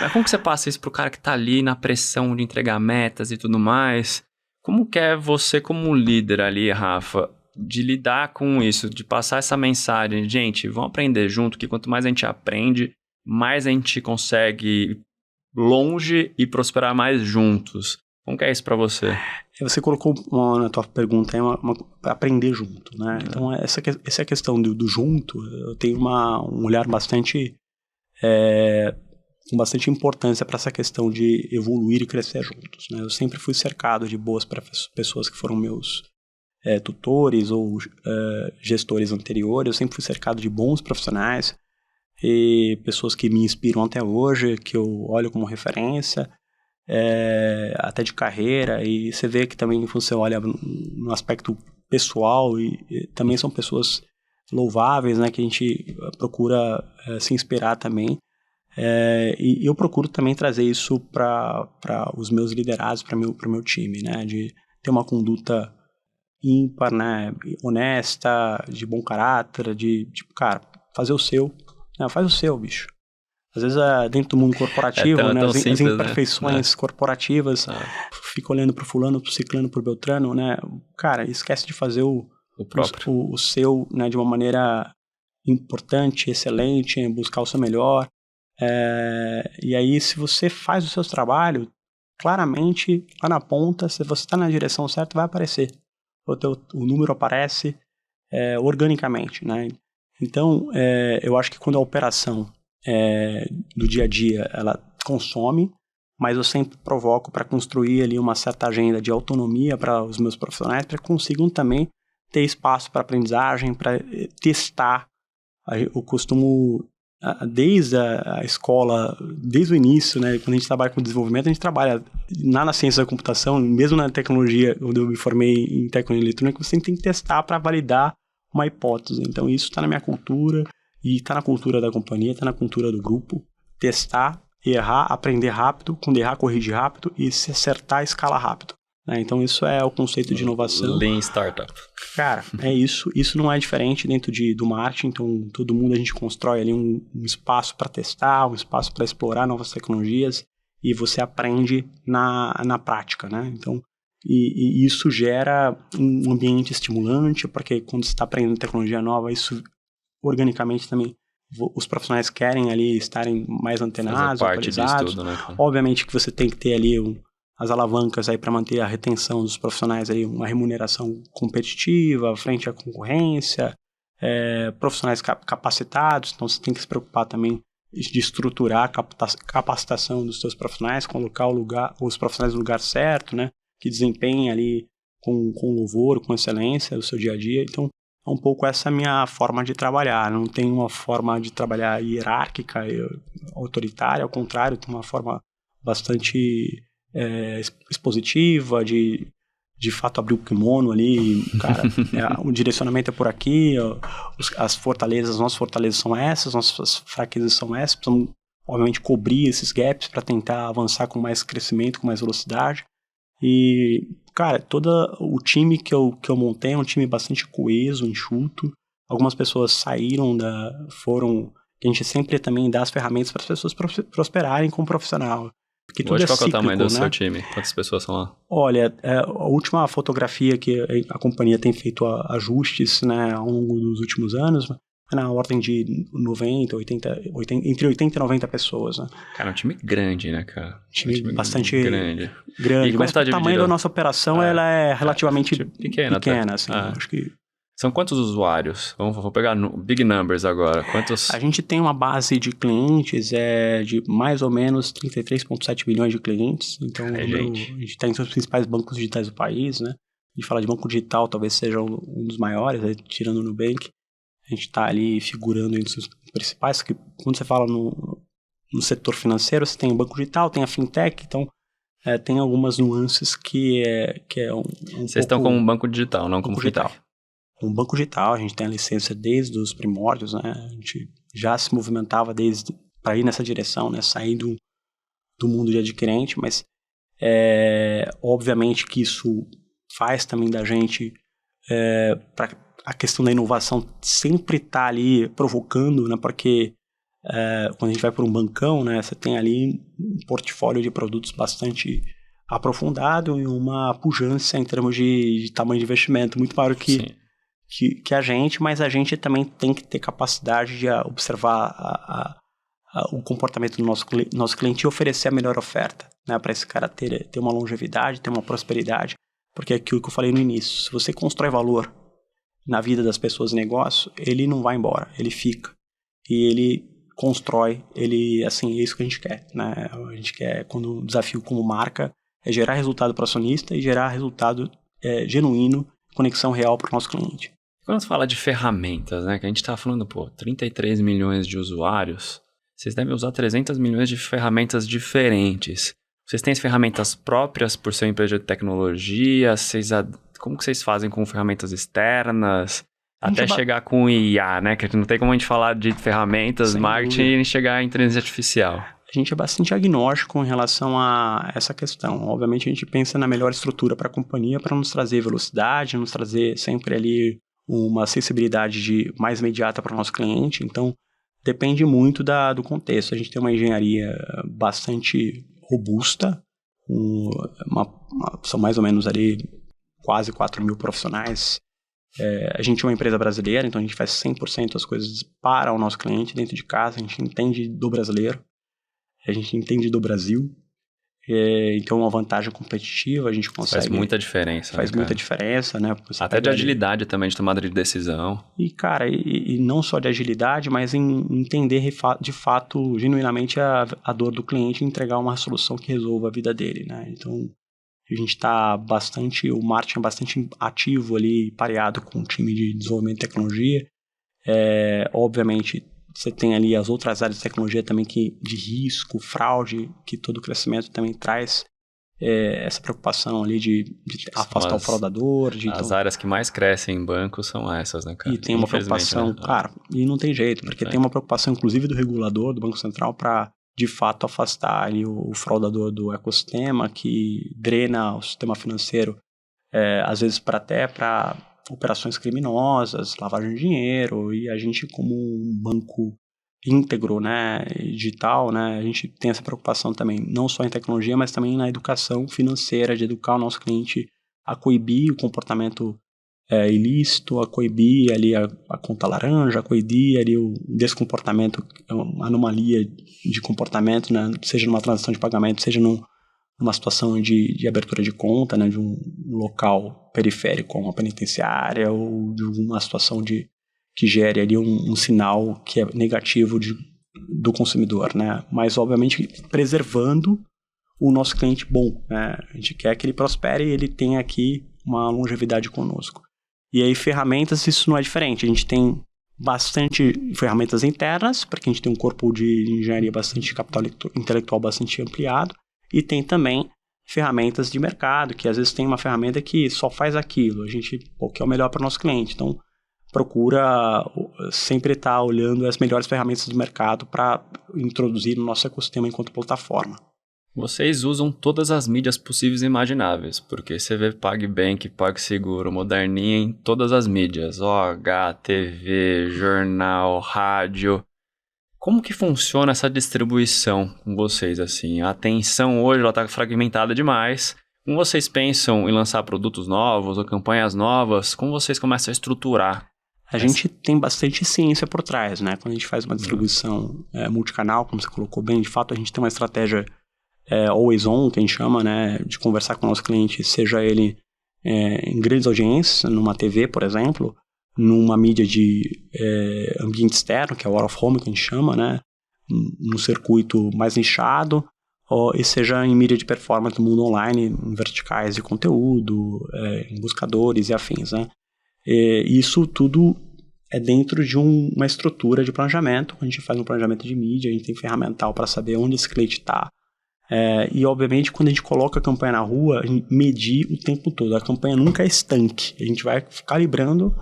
Mas como que você passa isso pro cara que tá ali na pressão de entregar metas e tudo mais? Como que é você como líder ali, Rafa, de lidar com isso, de passar essa mensagem? Gente, vamos aprender junto, que quanto mais a gente aprende, mais a gente consegue longe e prosperar mais juntos. Como que é isso pra você? Você colocou na tua pergunta aprender junto, né? Então, essa é a questão do junto. Eu tenho um olhar bastante com bastante importância para essa questão de evoluir e crescer juntos, né? Eu sempre fui cercado de boas pessoas que foram meus tutores ou gestores anteriores. Eu sempre fui cercado de bons profissionais e pessoas que me inspiram até hoje, que eu olho como referência, até de carreira, e você vê que também você olha no aspecto pessoal e também são pessoas louváveis, né, que a gente procura se inspirar também, e eu procuro também trazer isso para os meus liderados, para o meu time, né, de ter uma conduta ímpar, né, honesta, de bom caráter, de cara, fazer o seu. Não, faz o seu, bicho. Às vezes, dentro do mundo corporativo, né, as imperfeições corporativas, fica olhando pro fulano, pro ciclano, pro beltrano, né? Cara, esquece de fazer o seu, né, de uma maneira importante, excelente, buscar o seu melhor. E aí, se você faz os seus trabalhos, claramente, lá na ponta, se você está na direção certa, vai aparecer. O número aparece organicamente, né? Então, eu acho que quando a operação do dia a dia, ela consome, mas eu sempre provoco para construir ali uma certa agenda de autonomia para os meus profissionais, para que consigam também ter espaço para aprendizagem, para testar. Eu costumo, desde a escola, desde o início, né, quando a gente trabalha com desenvolvimento, a gente trabalha na ciência da computação, mesmo na tecnologia, quando eu me formei em tecnologia eletrônica, você tem que testar para validar uma hipótese. Então, isso está na minha cultura, e está na cultura da companhia, está na cultura do grupo. Testar, errar, aprender rápido, quando errar, corrigir rápido, e se acertar, escalar rápido. Né? Então, isso é o conceito de inovação. Lean Startup. Cara, é isso. Isso não é diferente dentro do marketing. Então, todo mundo, a gente constrói ali um espaço para testar, um espaço para explorar novas tecnologias, e você aprende na prática, né? Então, e isso gera um ambiente estimulante, porque quando você está aprendendo tecnologia nova, isso organicamente também, os profissionais querem ali estarem mais antenados, atualizados. Tudo, né? Obviamente que você tem que ter ali as alavancas aí para manter a retenção dos profissionais, aí, uma remuneração competitiva, frente à concorrência, profissionais capacitados, então você tem que se preocupar também de estruturar a capacitação dos seus profissionais, colocar os profissionais no lugar certo, né? Que desempenhem ali com louvor, com excelência o seu dia a dia. Então, é um pouco essa minha forma de trabalhar. Não tem uma forma de trabalhar hierárquica, autoritária, ao contrário, tem uma forma bastante expositiva, de fato abrir o kimono ali, cara, o direcionamento é por aqui, as nossas fortalezas são essas, nossas fraquezas são essas, precisamos, obviamente, cobrir esses gaps para tentar avançar com mais crescimento, com mais velocidade. E, cara, todo o time que eu montei é um time bastante coeso, enxuto. Algumas pessoas saíram, que a gente sempre também dá as ferramentas para as pessoas prosperarem como profissional. Porque tudo hoje, qual cíclico, é o tamanho do né? seu time? Quantas pessoas são lá? Olha, a última fotografia que a companhia tem feito ajustes, né, ao longo dos últimos anos, na ordem de 90, 80, entre 80 e 90 pessoas, né? Cara, é um time grande, né, cara? Time bastante grande. E mas o tamanho da nossa operação, ela é relativamente pequena assim, acho que São quantos usuários? Vou pegar big numbers agora. Quantos? A gente tem uma base de clientes de mais ou menos 33,7 milhões de clientes. Então, a gente está entre os principais bancos digitais do país, né? A gente fala de banco digital, talvez seja um dos maiores, tirando o Nubank. A gente está ali figurando entre os principais, que quando você fala no setor financeiro, você tem o banco digital, tem a fintech, então tem algumas nuances que é um Vocês estão como um banco digital, não como digital. fintech. Um banco digital, a gente tem a licença desde os primórdios, né? A gente já se movimentava para ir nessa direção, né? Sair do mundo de adquirente, mas obviamente que isso faz também da gente para a questão da inovação sempre tá ali provocando, né? Porque quando a gente vai para um bancão, né? Você tem ali um portfólio de produtos bastante aprofundado e uma pujança em termos de tamanho de investimento muito maior que a gente, mas a gente também tem que ter capacidade de observar o comportamento do nosso cliente e oferecer a melhor oferta, né? Para esse cara ter uma longevidade, ter uma prosperidade, porque é aquilo que eu falei no início, se você constrói valor na vida das pessoas e negócio, ele não vai embora, ele fica. E ele constrói, assim, é isso que a gente quer, né? A gente quer, quando o desafio como marca é gerar resultado para o acionista e gerar resultado genuíno, conexão real para o nosso cliente. Quando você fala de ferramentas, né? Que a gente está falando, 33 milhões de usuários, vocês devem usar 300 milhões de ferramentas diferentes. Vocês têm as ferramentas próprias por ser uma empresa de tecnologia? Como que vocês fazem com ferramentas externas? Até chegar com IA, né? Que não tem como a gente falar de ferramentas, marketing e chegar à inteligência artificial. A gente é bastante agnóstico em relação a essa questão. Obviamente, a gente pensa na melhor estrutura para a companhia para nos trazer velocidade, nos trazer sempre ali uma acessibilidade mais imediata para o nosso cliente. Então, depende muito do contexto. A gente tem uma engenharia bastante robusta, são mais ou menos ali quase 4 mil profissionais. A gente é uma empresa brasileira, então a gente faz 100% das coisas para o nosso cliente dentro de casa. A gente entende do brasileiro, a gente entende do Brasil, então é uma vantagem competitiva, a gente consegue... Faz muita diferença. Faz muita diferença, né? Até de agilidade também, de tomada de decisão. E, cara, e não só de agilidade, mas em entender de fato, genuinamente, a dor do cliente e entregar uma solução que resolva a vida dele, né? Então, a gente está o marketing é bastante ativo ali, pareado com o time de desenvolvimento de tecnologia. Obviamente, você tem ali as outras áreas de tecnologia também de risco, fraude, que todo crescimento também traz essa preocupação ali de afastar o fraudador. As áreas que mais crescem em bancos são essas, né, cara? E tem uma preocupação, né? Cara, e não tem jeito, porque tem uma preocupação, inclusive, do regulador, do Banco Central, para, de fato, afastar ali o fraudador do ecossistema, que drena o sistema financeiro, às vezes até para operações criminosas, lavagem de dinheiro, e a gente, como um banco íntegro, né, digital, né, a gente tem essa preocupação também, não só em tecnologia, mas também na educação financeira, de educar o nosso cliente a coibir o comportamento ilícito, a coibir ali a conta laranja, a coibir ali o descomportamento, a anomalia de comportamento, né, seja numa transação de pagamento, seja numa situação de abertura de conta, né, de um local periférico, como uma penitenciária, ou de uma situação que gere ali um sinal que é negativo do consumidor, né? Mas, obviamente, preservando o nosso cliente bom, né? A gente quer que ele prospere e ele tenha aqui uma longevidade conosco. E aí, ferramentas, isso não é diferente. A gente tem bastante ferramentas internas, porque a gente tem um corpo de engenharia bastante capital intelectual bastante ampliado, e tem também ferramentas de mercado, que às vezes tem uma ferramenta que só faz aquilo, a gente que é o melhor para o nosso cliente. Então, procura sempre estar olhando as melhores ferramentas do mercado para introduzir no nosso ecossistema enquanto plataforma. Vocês usam todas as mídias possíveis e imagináveis, porque você vê PagBank, PagSeguro, Moderninha em todas as mídias, OH, TV, jornal, rádio. Como que funciona essa distribuição com vocês, assim? A atenção hoje está fragmentada demais. Como vocês pensam em lançar produtos novos ou campanhas novas? Como vocês começam a estruturar? A gente tem bastante ciência por trás, né? Quando a gente faz uma distribuição multicanal, como você colocou bem, de fato a gente tem uma estratégia always on, que a gente chama, né? De conversar com o nosso cliente, seja ele em grandes audiências, numa TV, por exemplo, numa mídia de ambiente externo, que é o out of home, que a gente chama, né? Num circuito mais nichado, e seja em mídia de performance no mundo online, em verticais de conteúdo, em buscadores e afins, né? Isso tudo é dentro de uma estrutura de planejamento. A gente faz um planejamento de mídia, a gente tem ferramental para saber onde esse cliente está. E, obviamente, quando a gente coloca a campanha na rua, a gente medir o tempo todo. A campanha nunca é estanque. A gente vai calibrando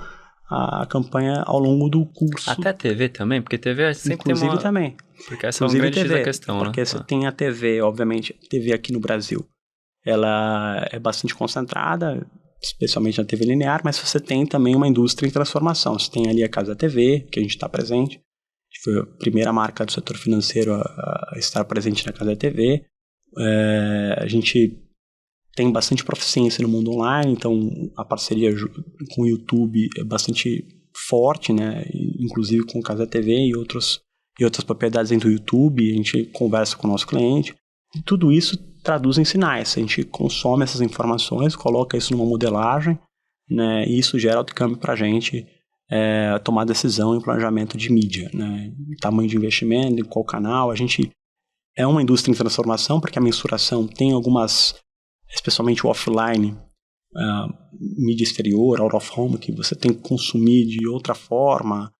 a campanha ao longo do curso. Até TV também? Porque TV sempre inclusive tem uma... também. Porque essa é uma grande TV, da questão, né? Porque você tem a TV, obviamente, a TV aqui no Brasil, ela é bastante concentrada, especialmente na TV linear, mas você tem também uma indústria em transformação. Você tem ali a Casa TV, que a gente está presente. A gente foi a primeira marca do setor financeiro a estar presente na Casa TV. A gente tem bastante proficiência no mundo online, então a parceria com o YouTube é bastante forte, né? Inclusive com Casa TV e outras propriedades dentro do YouTube. A gente conversa com o nosso cliente. E tudo isso traduz em sinais. A gente consome essas informações, coloca isso numa modelagem, né? E isso gera outcome para a gente tomar decisão em planejamento de mídia, né? Tamanho de investimento, em qual canal. A gente é uma indústria em transformação, porque a mensuração tem algumas, especialmente o offline, mídia exterior, out of home, que você tem que consumir de outra forma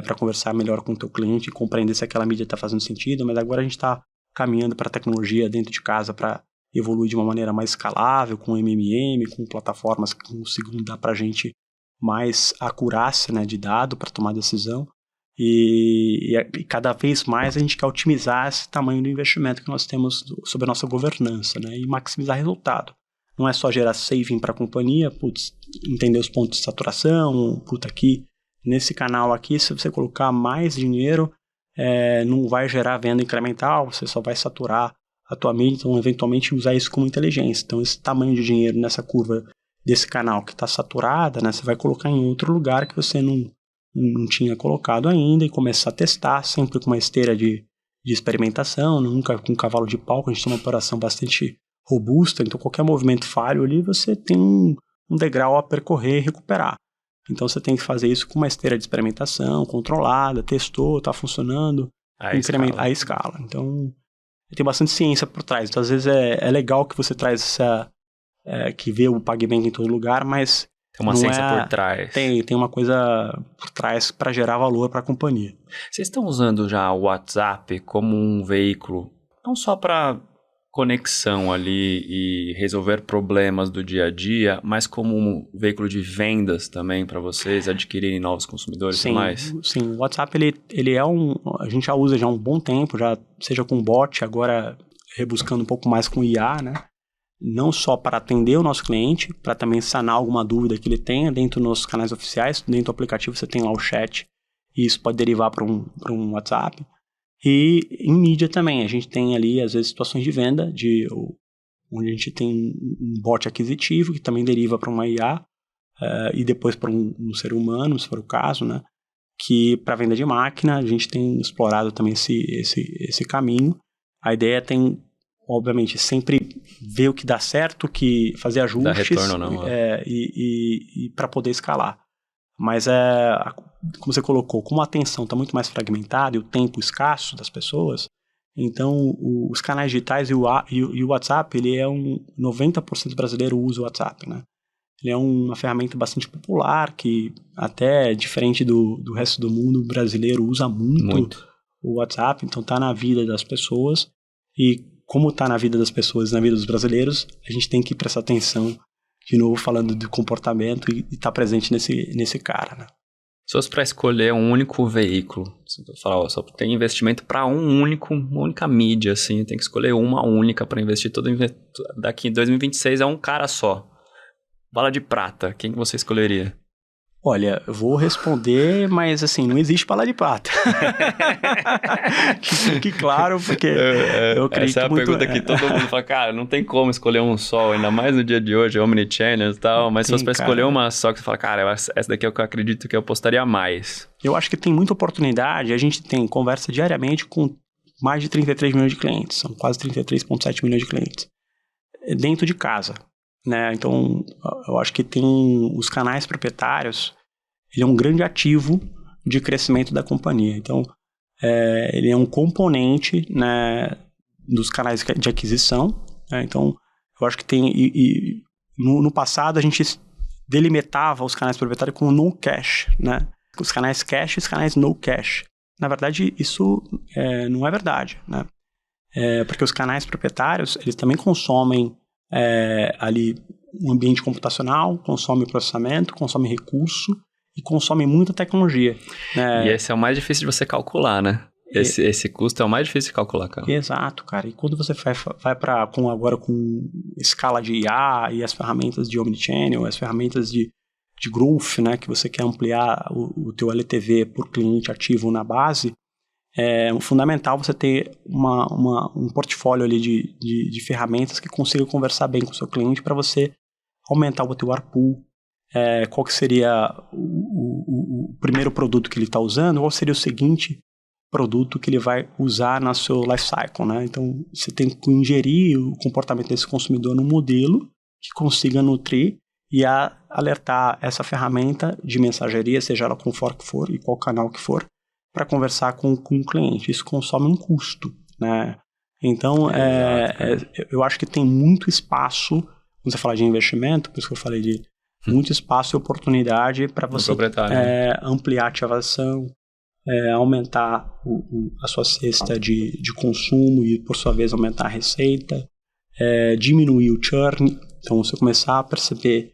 para conversar melhor com o teu cliente e compreender se aquela mídia está fazendo sentido, mas agora a gente está caminhando para a tecnologia dentro de casa para evoluir de uma maneira mais escalável, com MMM, com plataformas que consigam dar para a gente mais acurácia, né, de dado para tomar decisão. E cada vez mais a gente quer otimizar esse tamanho do investimento que nós temos sobre a nossa governança, né, e maximizar resultado. Não é só gerar saving para a companhia, entender os pontos de saturação, aqui, nesse canal aqui, se você colocar mais dinheiro, não vai gerar venda incremental, você só vai saturar a tua mídia, então eventualmente usar isso como inteligência. Então esse tamanho de dinheiro nessa curva desse canal que está saturada, né, você vai colocar em outro lugar que você não tinha colocado ainda e começar a testar, sempre com uma esteira de experimentação, nunca com cavalo de pau, a gente tem uma operação bastante robusta, então qualquer movimento falho ali você tem um degrau a percorrer e recuperar. Então você tem que fazer isso com uma esteira de experimentação controlada, testou, está funcionando, incrementa a escala. Então tem bastante ciência por trás. Então às vezes é legal que você traz que vê o PagBank em todo lugar, mas tem uma ciência por trás. Tem uma coisa por trás para gerar valor para a companhia. Vocês estão usando já o WhatsApp como um veículo, não só para conexão ali e resolver problemas do dia a dia, mas como um veículo de vendas também para vocês adquirirem novos consumidores e tudo mais? Sim, o WhatsApp ele é a gente já usa já há um bom tempo, já seja com bot, agora rebuscando um pouco mais com IA, né? Não só para atender o nosso cliente, para também sanar alguma dúvida que ele tenha dentro dos nossos canais oficiais, dentro do aplicativo você tem lá o chat e isso pode derivar para um WhatsApp. E em mídia também, a gente tem ali, às vezes, situações de venda, onde a gente tem um bot aquisitivo, que também deriva para uma IA, e depois para um ser humano, se for o caso, né? Que para venda de máquina, a gente tem explorado também esse caminho. A ideia tem, obviamente, sempre ver o que dá certo, que fazer ajustes, dá retorno ou não, e para poder escalar. Mas, como você colocou, como a atenção está muito mais fragmentada e o tempo escasso das pessoas, então os canais digitais e o WhatsApp, ele é 90% brasileiro usa o WhatsApp, né? Ele é uma ferramenta bastante popular, que até diferente do resto do mundo, o brasileiro usa muito o WhatsApp, então está na vida das pessoas, e como está na vida das pessoas e na vida dos brasileiros, a gente tem que prestar atenção, de novo falando do comportamento, e estar presente nesse cara, né? Se fosse para escolher um único veículo, só tem investimento para uma única mídia, assim, tem que escolher uma única para investir daqui em 2026 é um cara só. Bala de prata, quem que você escolheria? Olha, eu vou responder, mas assim, não existe bala de prata. Que fique claro, porque eu acredito essa é a muito... pergunta que todo mundo fala, cara, não tem como escolher um só, ainda mais no dia de hoje, omnichannel e tal, mas se fosse pra escolher uma só, que você fala, cara, essa daqui é o que eu acredito que eu apostaria mais. Eu acho que tem muita oportunidade, a gente conversa diariamente com mais de 33 milhões de clientes, são quase 33,7 milhões de clientes, dentro de casa. Né? Então, eu acho que tem os canais proprietários, ele é um grande ativo de crescimento da companhia. Então, ele é um componente, né, dos canais de aquisição, né? Então, eu acho que tem... no passado, a gente delimitava os canais proprietários com no cash, né? Os canais cash e os canais no cash. Na verdade, isso não é verdade, né? Porque os canais proprietários, eles também consomem ali um ambiente computacional, consomem processamento, consomem recurso e consomem muita tecnologia, né? E esse é o mais difícil de você calcular, né? Esse custo é o mais difícil de calcular, cara. Exato, cara. E quando você vai para agora com escala de IA e as ferramentas de Omnichannel, as ferramentas de growth, né, que você quer ampliar o teu LTV por cliente ativo na base, é fundamental você ter um portfólio ali de ferramentas que consiga conversar bem com o seu cliente para você aumentar o teu ARPU, qual que seria o primeiro produto que ele está usando, qual seria o seguinte produto que ele vai usar no seu life cycle, né? Então, você tem que ingerir o comportamento desse consumidor num modelo que consiga nutrir e alertar essa ferramenta de mensageria, seja ela com for que for e qual canal que for, para conversar com o cliente. Isso consome um custo, né? Então, eu acho que tem muito espaço, quando você fala de investimento, por isso que eu falei de muito espaço e oportunidade para você ampliar a ativação, aumentar a sua cesta de consumo e, por sua vez, aumentar a receita, diminuir o churn. Então, você começar a perceber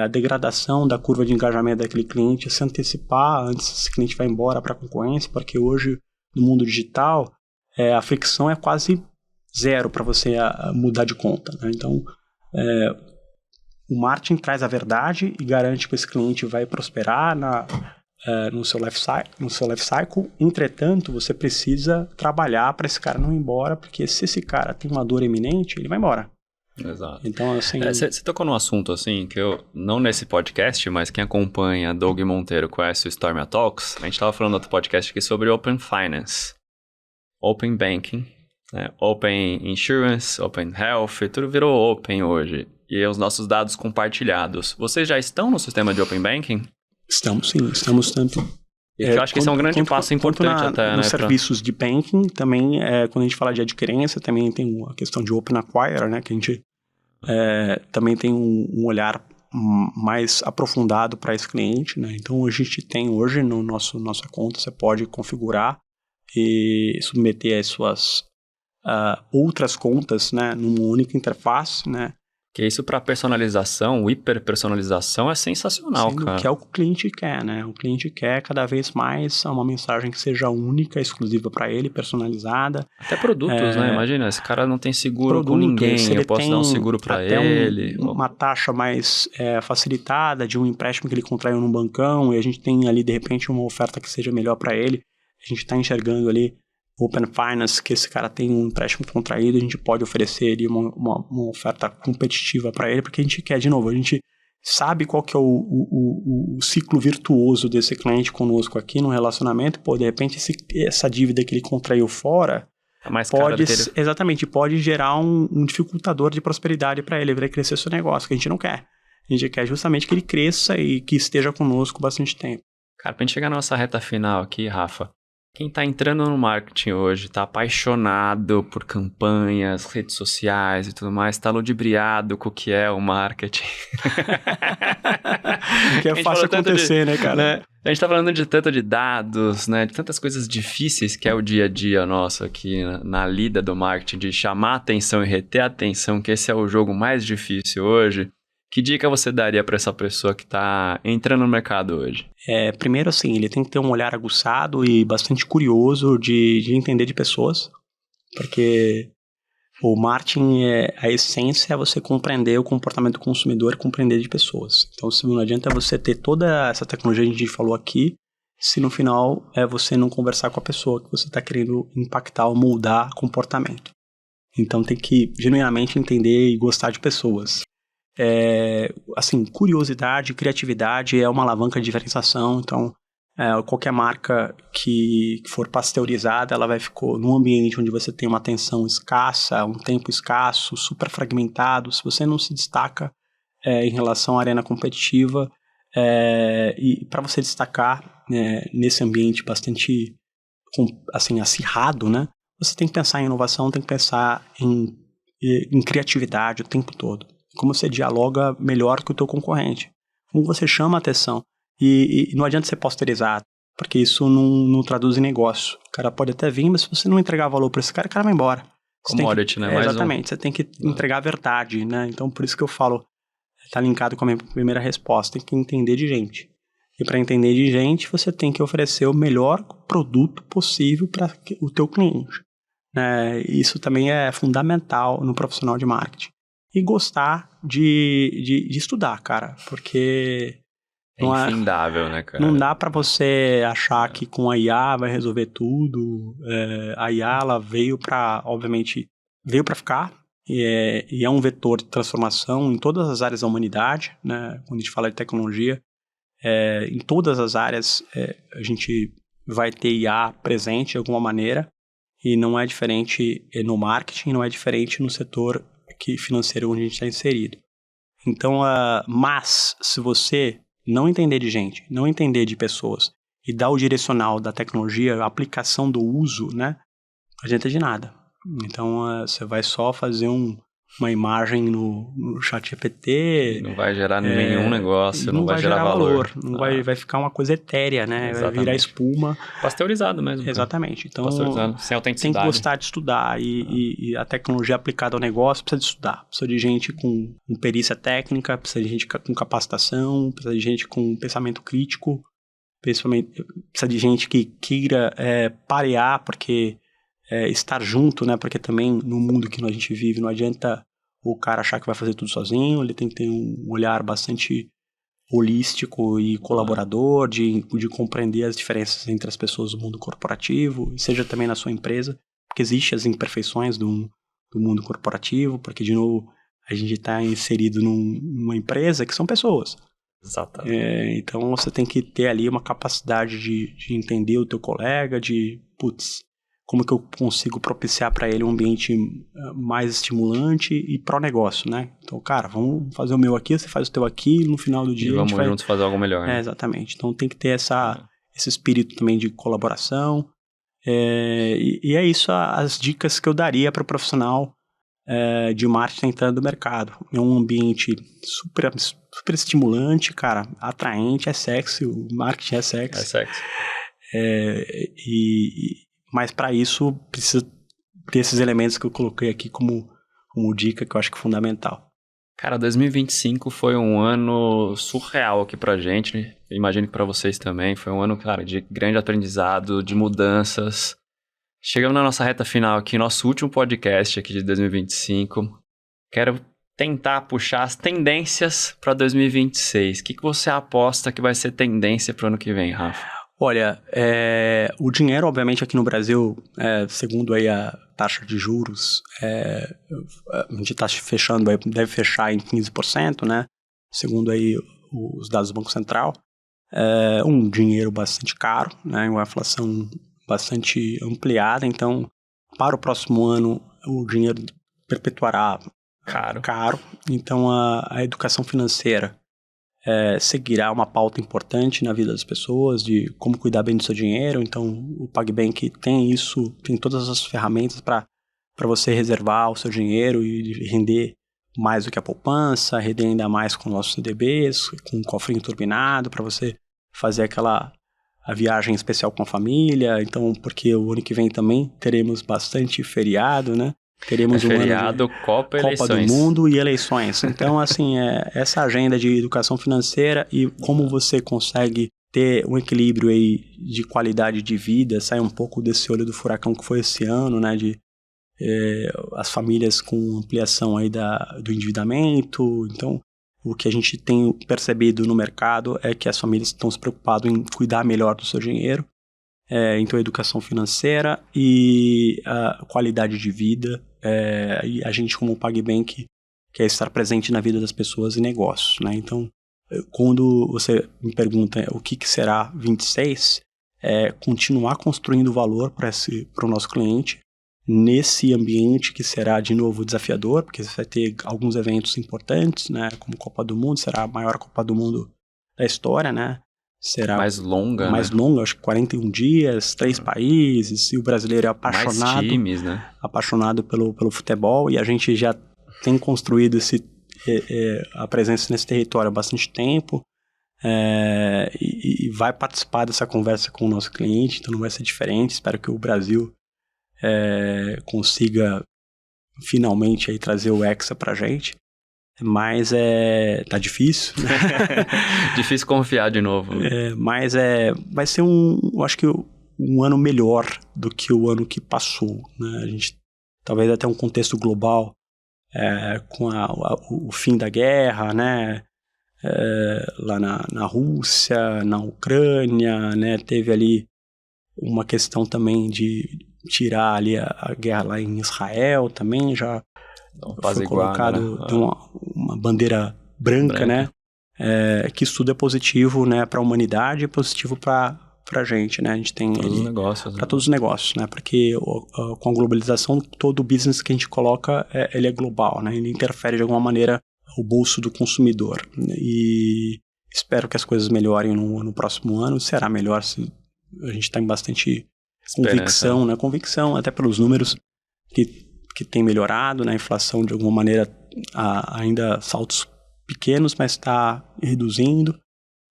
a degradação da curva de engajamento daquele cliente, se antecipar antes que esse cliente vá embora para a concorrência, porque hoje, no mundo digital, a fricção é quase zero para você mudar de conta, né? Então, o marketing traz a verdade e garante que esse cliente vai prosperar no seu life cycle. Entretanto, você precisa trabalhar para esse cara não ir embora, porque se esse cara tem uma dor iminente, ele vai embora. Exato. Então, assim... Você tocou num assunto, assim, que eu, não nesse podcast, mas quem acompanha Doug Monteiro conhece o Stormia Talks. A gente estava falando no outro podcast aqui sobre Open Finance, Open Banking, né? Open Insurance, Open Health, tudo virou Open hoje. E os nossos dados compartilhados. Vocês já estão no sistema de Open Banking? Estamos sim, estamos tanto... Eu acho que esse é um grande passo importante até, nos né? serviços de banking, também, quando a gente fala de adquirência, também tem a questão de Open Acquire, né? Que a gente também tem um olhar mais aprofundado para esse cliente, né? Então, a gente tem hoje no nossa conta, você pode configurar e submeter as suas outras contas, né? Numa única interface, né? Que isso para personalização, hiperpersonalização é sensacional, Sendo cara. que é o que o cliente quer, né? O cliente quer cada vez mais uma mensagem que seja única, exclusiva para ele, personalizada. Até produtos, né? Imagina, esse cara não tem seguro com ninguém, eu posso dar um seguro para ele. Uma taxa mais facilitada de um empréstimo que ele contraiu num bancão e a gente tem ali, de repente, uma oferta que seja melhor para ele. A gente está enxergando ali Open Finance, que esse cara tem um empréstimo contraído, a gente pode oferecer ali uma oferta competitiva para ele, porque a gente quer, de novo, a gente sabe qual que é o ciclo virtuoso desse cliente conosco aqui no relacionamento. Pô, de repente essa dívida que ele contraiu fora pode gerar um dificultador de prosperidade para ele, vai crescer seu negócio, que a gente não quer. A gente quer justamente que ele cresça e que esteja conosco bastante tempo. Cara, pra gente chegar na nossa reta final aqui, Rafa, quem tá entrando no marketing hoje, tá apaixonado por campanhas, redes sociais e tudo mais, tá ludibriado com o que é o marketing. Que é fácil acontecer, né, cara? Né? A gente tá falando de tanto de dados, né, de tantas coisas difíceis que é o dia a dia nosso aqui na lida do marketing, de chamar atenção e reter a atenção, que esse é o jogo mais difícil hoje. Que dica você daria para essa pessoa que está entrando no mercado hoje? Primeiro, assim, ele tem que ter um olhar aguçado e bastante curioso de entender de pessoas, porque o marketing, a essência é você compreender o comportamento do consumidor e compreender de pessoas. Então, não adianta você ter toda essa tecnologia que a gente falou aqui, se no final você não conversar com a pessoa que você está querendo impactar ou moldar comportamento. Então, tem que genuinamente entender e gostar de pessoas. Assim, curiosidade, criatividade é uma alavanca de diferenciação. Então, qualquer marca que for pasteurizada, ela vai ficar num ambiente onde você tem uma atenção escassa, um tempo escasso, super fragmentado. Se você não se destaca em relação à arena competitiva, E para você destacar nesse ambiente bastante assim, acirrado, né? Você tem que pensar em inovação, tem que pensar em criatividade o tempo todo. Como você dialoga melhor que o teu concorrente. Como você chama a atenção. E não adianta você posterizar, porque isso não traduz em negócio. O cara pode até vir, mas se você não entregar valor para esse cara, o cara vai embora. Commodity, né? Exatamente, você tem que entregar a verdade, né? Então, por isso que eu falo, tá linkado com a minha primeira resposta, tem que entender de gente. E para entender de gente, você tem que oferecer o melhor produto possível para o teu cliente. Isso também é fundamental no profissional de marketing. E gostar de estudar, cara, porque... É infindável, né, cara? Não dá para você achar que com a IA vai resolver tudo. A IA, ela veio para ficar, e é um vetor de transformação em todas as áreas da humanidade, né? Quando a gente fala de tecnologia, em todas as áreas a gente vai ter IA presente de alguma maneira, e não é diferente no marketing, não é diferente no setor financeiro onde a gente está inserido. Então, mas se você não entender de gente, não entender de pessoas e dar o direcional da tecnologia, a aplicação do uso, né, não adianta de nada. Então, você vai só fazer uma imagem no ChatGPT. Não vai gerar nenhum negócio, não vai gerar valor. Não vai ficar uma coisa etérea, né? Exatamente. Vai virar espuma. Pasteurizado mesmo. Exatamente. Então, pasteurizado, sem autenticidade. Tem que gostar de estudar. E a tecnologia aplicada ao negócio precisa de estudar. Precisa de gente com perícia técnica, precisa de gente com capacitação, precisa de gente com pensamento crítico, principalmente precisa de gente que queira parear, porque... estar junto, né? Porque também no mundo que a gente vive não adianta o cara achar que vai fazer tudo sozinho, ele tem que ter um olhar bastante holístico e colaborador, de compreender as diferenças entre as pessoas do mundo corporativo, seja também na sua empresa, porque existem as imperfeições do mundo corporativo, porque, de novo, a gente está inserido numa empresa que são pessoas. Exatamente. Então, você tem que ter ali uma capacidade de entender o teu colega, como que eu consigo propiciar para ele um ambiente mais estimulante e pró-negócio, né? Então, cara, vamos fazer o meu aqui, você faz o teu aqui, no final do dia e a gente vamos juntos fazer algo melhor. Né? Exatamente. Então, tem que ter esse espírito também de colaboração. E é isso as dicas que eu daria para o profissional de marketing entrando no mercado. É um ambiente super estimulante, cara, atraente, é sexy, o marketing é sexy. É sexy. Mas para isso precisa ter esses elementos que eu coloquei aqui como dica, que eu acho que é fundamental. Cara, 2025 foi um ano surreal aqui pra gente, né? Eu imagino que pra vocês também. Foi um ano, cara, de grande aprendizado, de mudanças. Chegamos na nossa reta final aqui, nosso último podcast aqui de 2025. Quero tentar puxar as tendências para 2026. O que você aposta que vai ser tendência pro ano que vem, Rafa? Olha, o dinheiro, obviamente, aqui no Brasil, segundo aí a taxa de juros, a gente está fechando, deve fechar em 15%, né? Segundo aí os dados do Banco Central. Um dinheiro bastante caro, né? Uma inflação bastante ampliada. Então, para o próximo ano, o dinheiro perpetuará caro. Então, a educação financeira seguirá uma pauta importante na vida das pessoas, de como cuidar bem do seu dinheiro. Então, o PagBank tem todas as ferramentas para você reservar o seu dinheiro e render mais do que a poupança, render ainda mais com nossos CDBs, com um cofrinho turbinado, para você fazer a viagem especial com a família. Então, porque o ano que vem também teremos bastante feriado, né? Teremos feriado, Copa do Mundo e eleições. Então, assim, essa agenda de educação financeira e como você consegue ter um equilíbrio aí de qualidade de vida, sair um pouco desse olho do furacão que foi esse ano, né? As famílias com ampliação aí do endividamento. Então, o que a gente tem percebido no mercado é que as famílias estão se preocupadas em cuidar melhor do seu dinheiro. Então, educação financeira e a qualidade de vida. E a gente, como PagBank, quer estar presente na vida das pessoas e negócios, né? Então, quando você me pergunta o que será 26, continuar construindo valor para o nosso cliente nesse ambiente que será, de novo, desafiador, porque você vai ter alguns eventos importantes, né? Como Copa do Mundo, será a maior Copa do Mundo da história, né? Será mais longa, mais né? longa, acho que 41 dias, 3 países, e o brasileiro é apaixonado, mais times, né? apaixonado pelo futebol, e a gente já tem construído a presença nesse território há bastante tempo, e vai participar dessa conversa com o nosso cliente, então não vai ser diferente. Espero que o Brasil consiga finalmente aí trazer o Hexa pra gente, mas tá difícil, né? Difícil confiar de novo. Mas vai ser eu acho que um ano melhor do que o ano que passou, né? A gente talvez até um contexto global, com o fim da guerra, né? Lá na Rússia, na Ucrânia, né? Teve ali uma questão também de tirar ali a guerra lá em Israel também, já foi colocado, né? uma bandeira branca, né? Que isso tudo é positivo, né, para a humanidade e positivo para a gente, né? A gente tem todos os negócios, para todos os negócios, né? Porque com a globalização, todo o business que a gente coloca, ele é global, né? Ele interfere de alguma maneira o bolso do consumidor. E espero que as coisas melhorem no próximo ano. Será melhor se a gente está em bastante convicção, né? Convicção, até pelos números que tem melhorado, né? A inflação, de alguma maneira, ainda saltos pequenos, mas está reduzindo.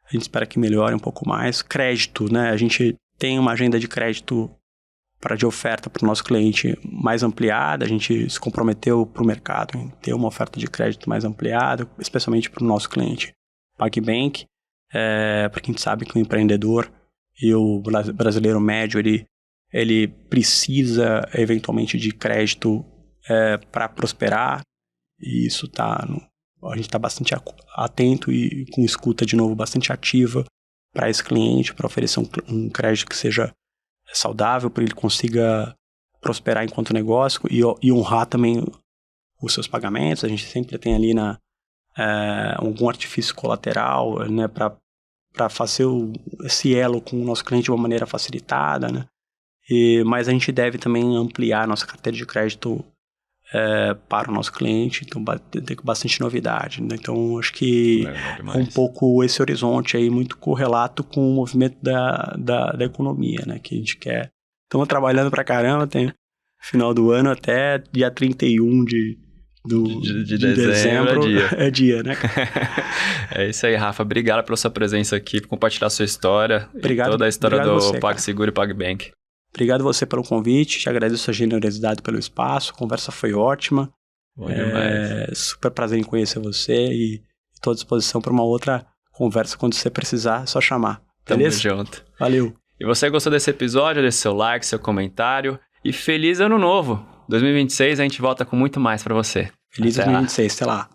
A gente espera que melhore um pouco mais. Crédito, né? A gente tem uma agenda de crédito de oferta para o nosso cliente mais ampliada. A gente se comprometeu para o mercado em ter uma oferta de crédito mais ampliada, especialmente para o nosso cliente PagBank, porque a gente sabe que o empreendedor e o brasileiro médio, ele precisa eventualmente de crédito para prosperar, e isso a gente está bastante atento e com escuta de novo bastante ativa para esse cliente, para oferecer um crédito que seja saudável, para ele consiga prosperar enquanto negócio e honrar também os seus pagamentos. A gente sempre tem ali algum artifício colateral, né, para fazer esse elo com o nosso cliente de uma maneira facilitada, né? Mas a gente deve também ampliar nossa carteira de crédito para o nosso cliente, então tem bastante novidade, né? Então acho que é um pouco esse horizonte aí, muito correlato com o movimento da economia, né, que a gente quer. Estamos trabalhando pra caramba, tem final do ano até dia 31 de dezembro é dia, né? É isso aí, Rafa. Obrigado pela sua presença aqui, por compartilhar a sua história. Obrigado, e toda a história do você, PagSeguro e PagBank. Obrigado você pelo convite, te agradeço a generosidade pelo espaço, a conversa foi ótima. Bom demais. Super prazer em conhecer você e estou à disposição para uma outra conversa quando você precisar, é só chamar. Beleza? Tamo junto. Valeu. E você gostou desse episódio? Deixe seu like, seu comentário e feliz ano novo! 2026 a gente volta com muito mais para você. Feliz 2026, até lá.